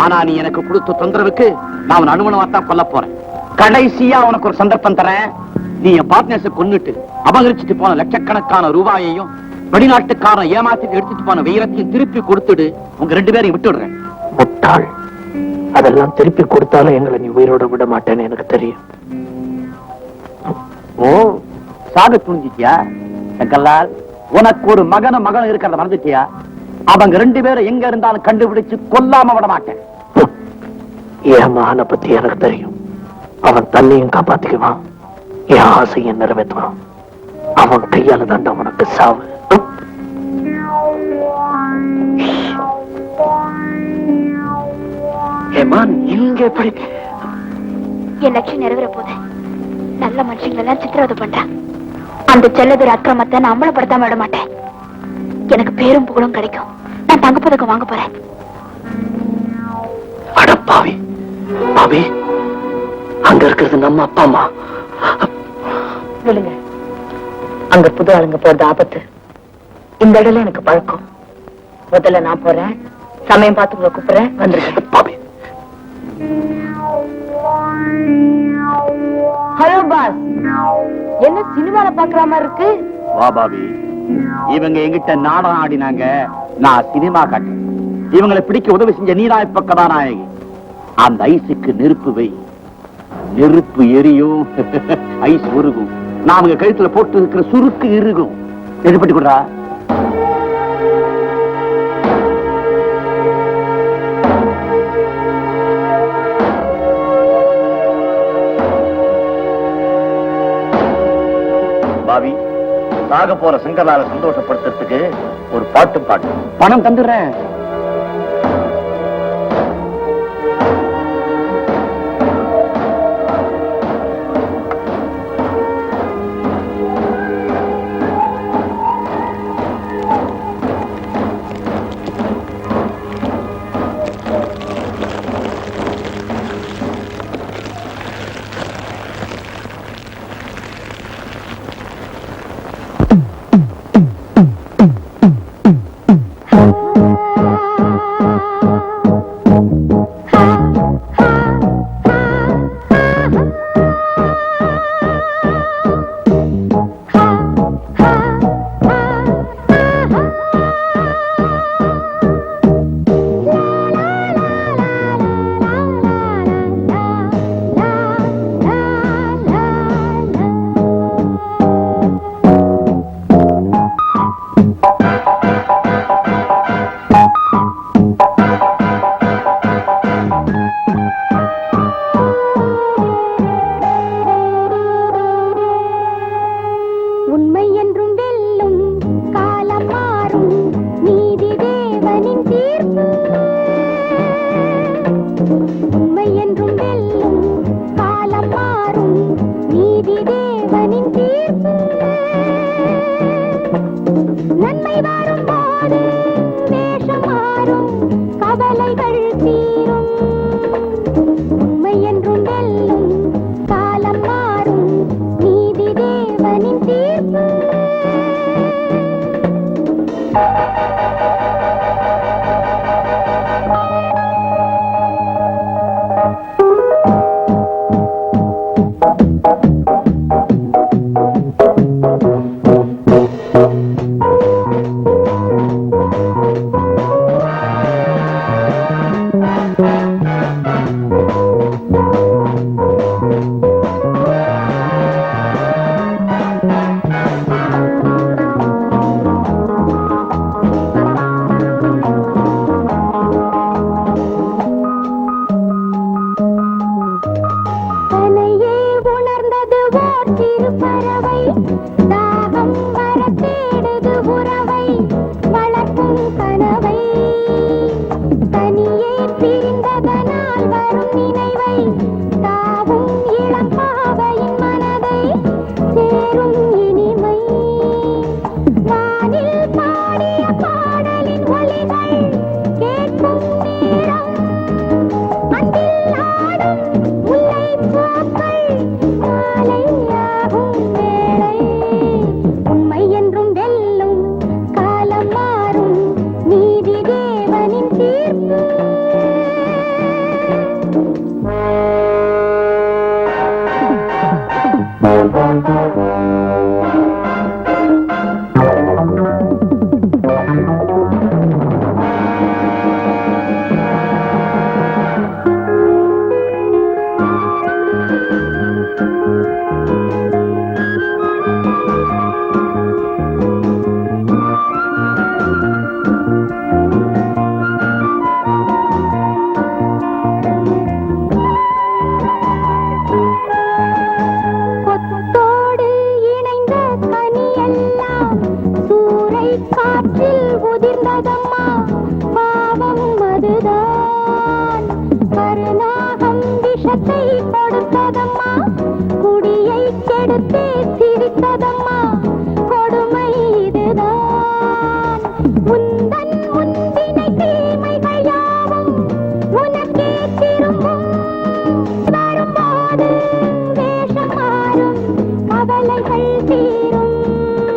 ஆனா நீ எனக்கு கொடுத்த தொந்தரவுக்கு நான் அவன் அனுமணமாத்தான் கொல்ல போறேன். கடைசியா உனக்கு ஒரு சந்தர்ப்பம் தரேன். நீ என் பார்ட்னர்ஸை கொன்னுட்டு அபகரிச்சுட்டு போன லட்சக்கணக்கான ரூபாயையும் வெளிநாட்டுக்காரன் ஏமாத்திட்டு எடுத்துட்டு போன வீரத்தையும் திருப்பி கொடுத்துடு. உங்க 2 பேரையும் விட்டுடுறேன். முட்டாள், அதெல்லாம் திருப்பி கொடுத்தாலும் எங்களை நீ உயிரோட விட மாட்டேன்னு எனக்கு தெரியும். ஓ, சாக துணிஞ்சிட்டியா? சங்கர்லால், உனக்கு ஒரு மகனும் இருக்கிறத மறந்துட்டியா? அவங்க 2 பேரும் எங்க இருந்தாலும் கண்டுபிடிச்சு கொல்லாம விட மாட்டேன். என் மகனை பத்தி எனக்கு தெரியும். அவன் தன்னையும் காப்பாத்திக்குவான், என் ஆசையை நிறைவேற்றுவான். அவன் கையால தாண்டா உனக்கு சாவு. இங்க எப்படி? என் லட்சியம் நிறைவேற போது நல்ல மனுஷங்களை எல்லாம் சித்திரவதை பண்றேன். அந்த செல்லதுரை அக்கிரமத்தை நான் அம்பலப்படுத்தாம விட மாட்டேன். எனக்கு பேரும் புகழும் கிடைக்கும். நான் தங்க பதக்கம் வாங்க போறேன். அட பாவி, பாவி, அங்க இருக்கிறது நம்ம அப்பா அம்மா. அங்க புது ஆளுங்க போறது ஆபத்து. இந்த இடத்துல எனக்கு பழக்கம். முதல்ல நான் போறேன், சமயம் பார்த்து உங்களை கூப்பிடுறேன், வந்துருக்கேன். ஹலோ பாஸ், என்ன சினிமால பாக்குற மாதிரி இருக்கு? வா பாபி, இவங்க எங்கிட்ட நாடகம் ஆடினாங்க, நான் சினிமா காட்டுறேன். இவங்களை பிடிக்க உதவி செஞ்ச நீதான் இப்ப கதாநாயகி. அந்த ஐஸுக்கு நெருப்பு வை, நெருப்பு எரியும், ஐஸ் உருகும். நான் அவங்க கழுத்துல போட்டு இருக்கிற சுருக்கு இறுகும். எதிர்பட்டு கொடுறா. பாவி, சாக போற சங்கரால சந்தோஷப்படுத்துறதுக்கு ஒரு பாட்டு பாட்டு. பணம் தந்துடுறேன். வரும்போது வேஷம் மாறும், கவலைகள் தீரும்.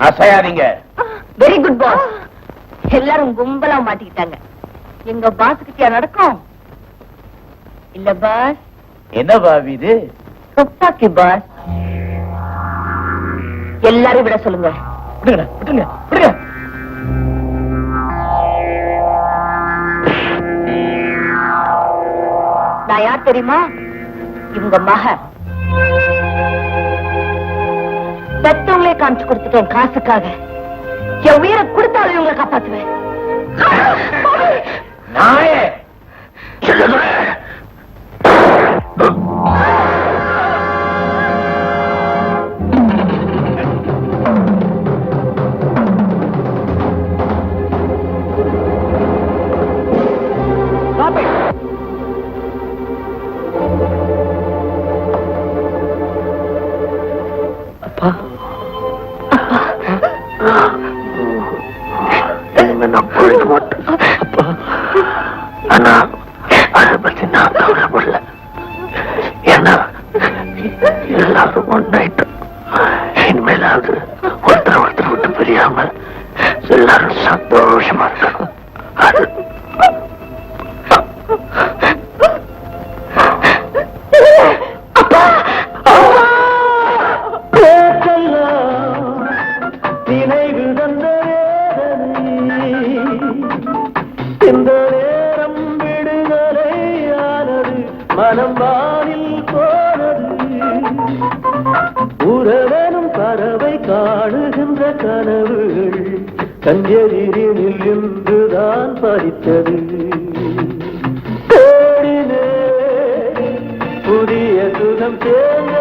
அசையாதீங்க. Very good boss. எல்லாரும் கும்பலா மாட்டிக்கிட்டாங்க. எங்க பாஸ் கிட்டயா நடக்கும்? இல்ல பாஸ், என்ன பாவி இது? துப்பாக்கி பாஸ். எல்லாரும் விட சொல்லுங்க. விடுங்க விடுங்க விடுங்க. நான் யார் தெரியுமா? இவங்க மக. பெத்தவங்களே காமிச்சு கொடுத்துட்டேன் காசுக்காக. என் உயிரை கொடுத்தாலும் இவங்களை காப்பாத்துவேன். நாயே இனிமே நான் பொழைக்க மாட்டேன் அப்பா. ஆனா அதை பத்தி நான் கவலைப்படல. ஏன்னா எல்லாரும் ஒன்னாயிட்டோம். இனிமேலாவது ஒருத்தர் ஒருத்தர் விட்டு பிரியாம எல்லாரும் சந்தோஷமா இருக்கணும். அது இந்த நேரம் விடுதலையானது, மனம் வானில் போனது. உறவனும் பறவை காணுகின்ற கனவுகள் கஞ்செதிரில் நின்றுதான் பறித்தது. தேடினே புதிய சுகம் சேர்ந்த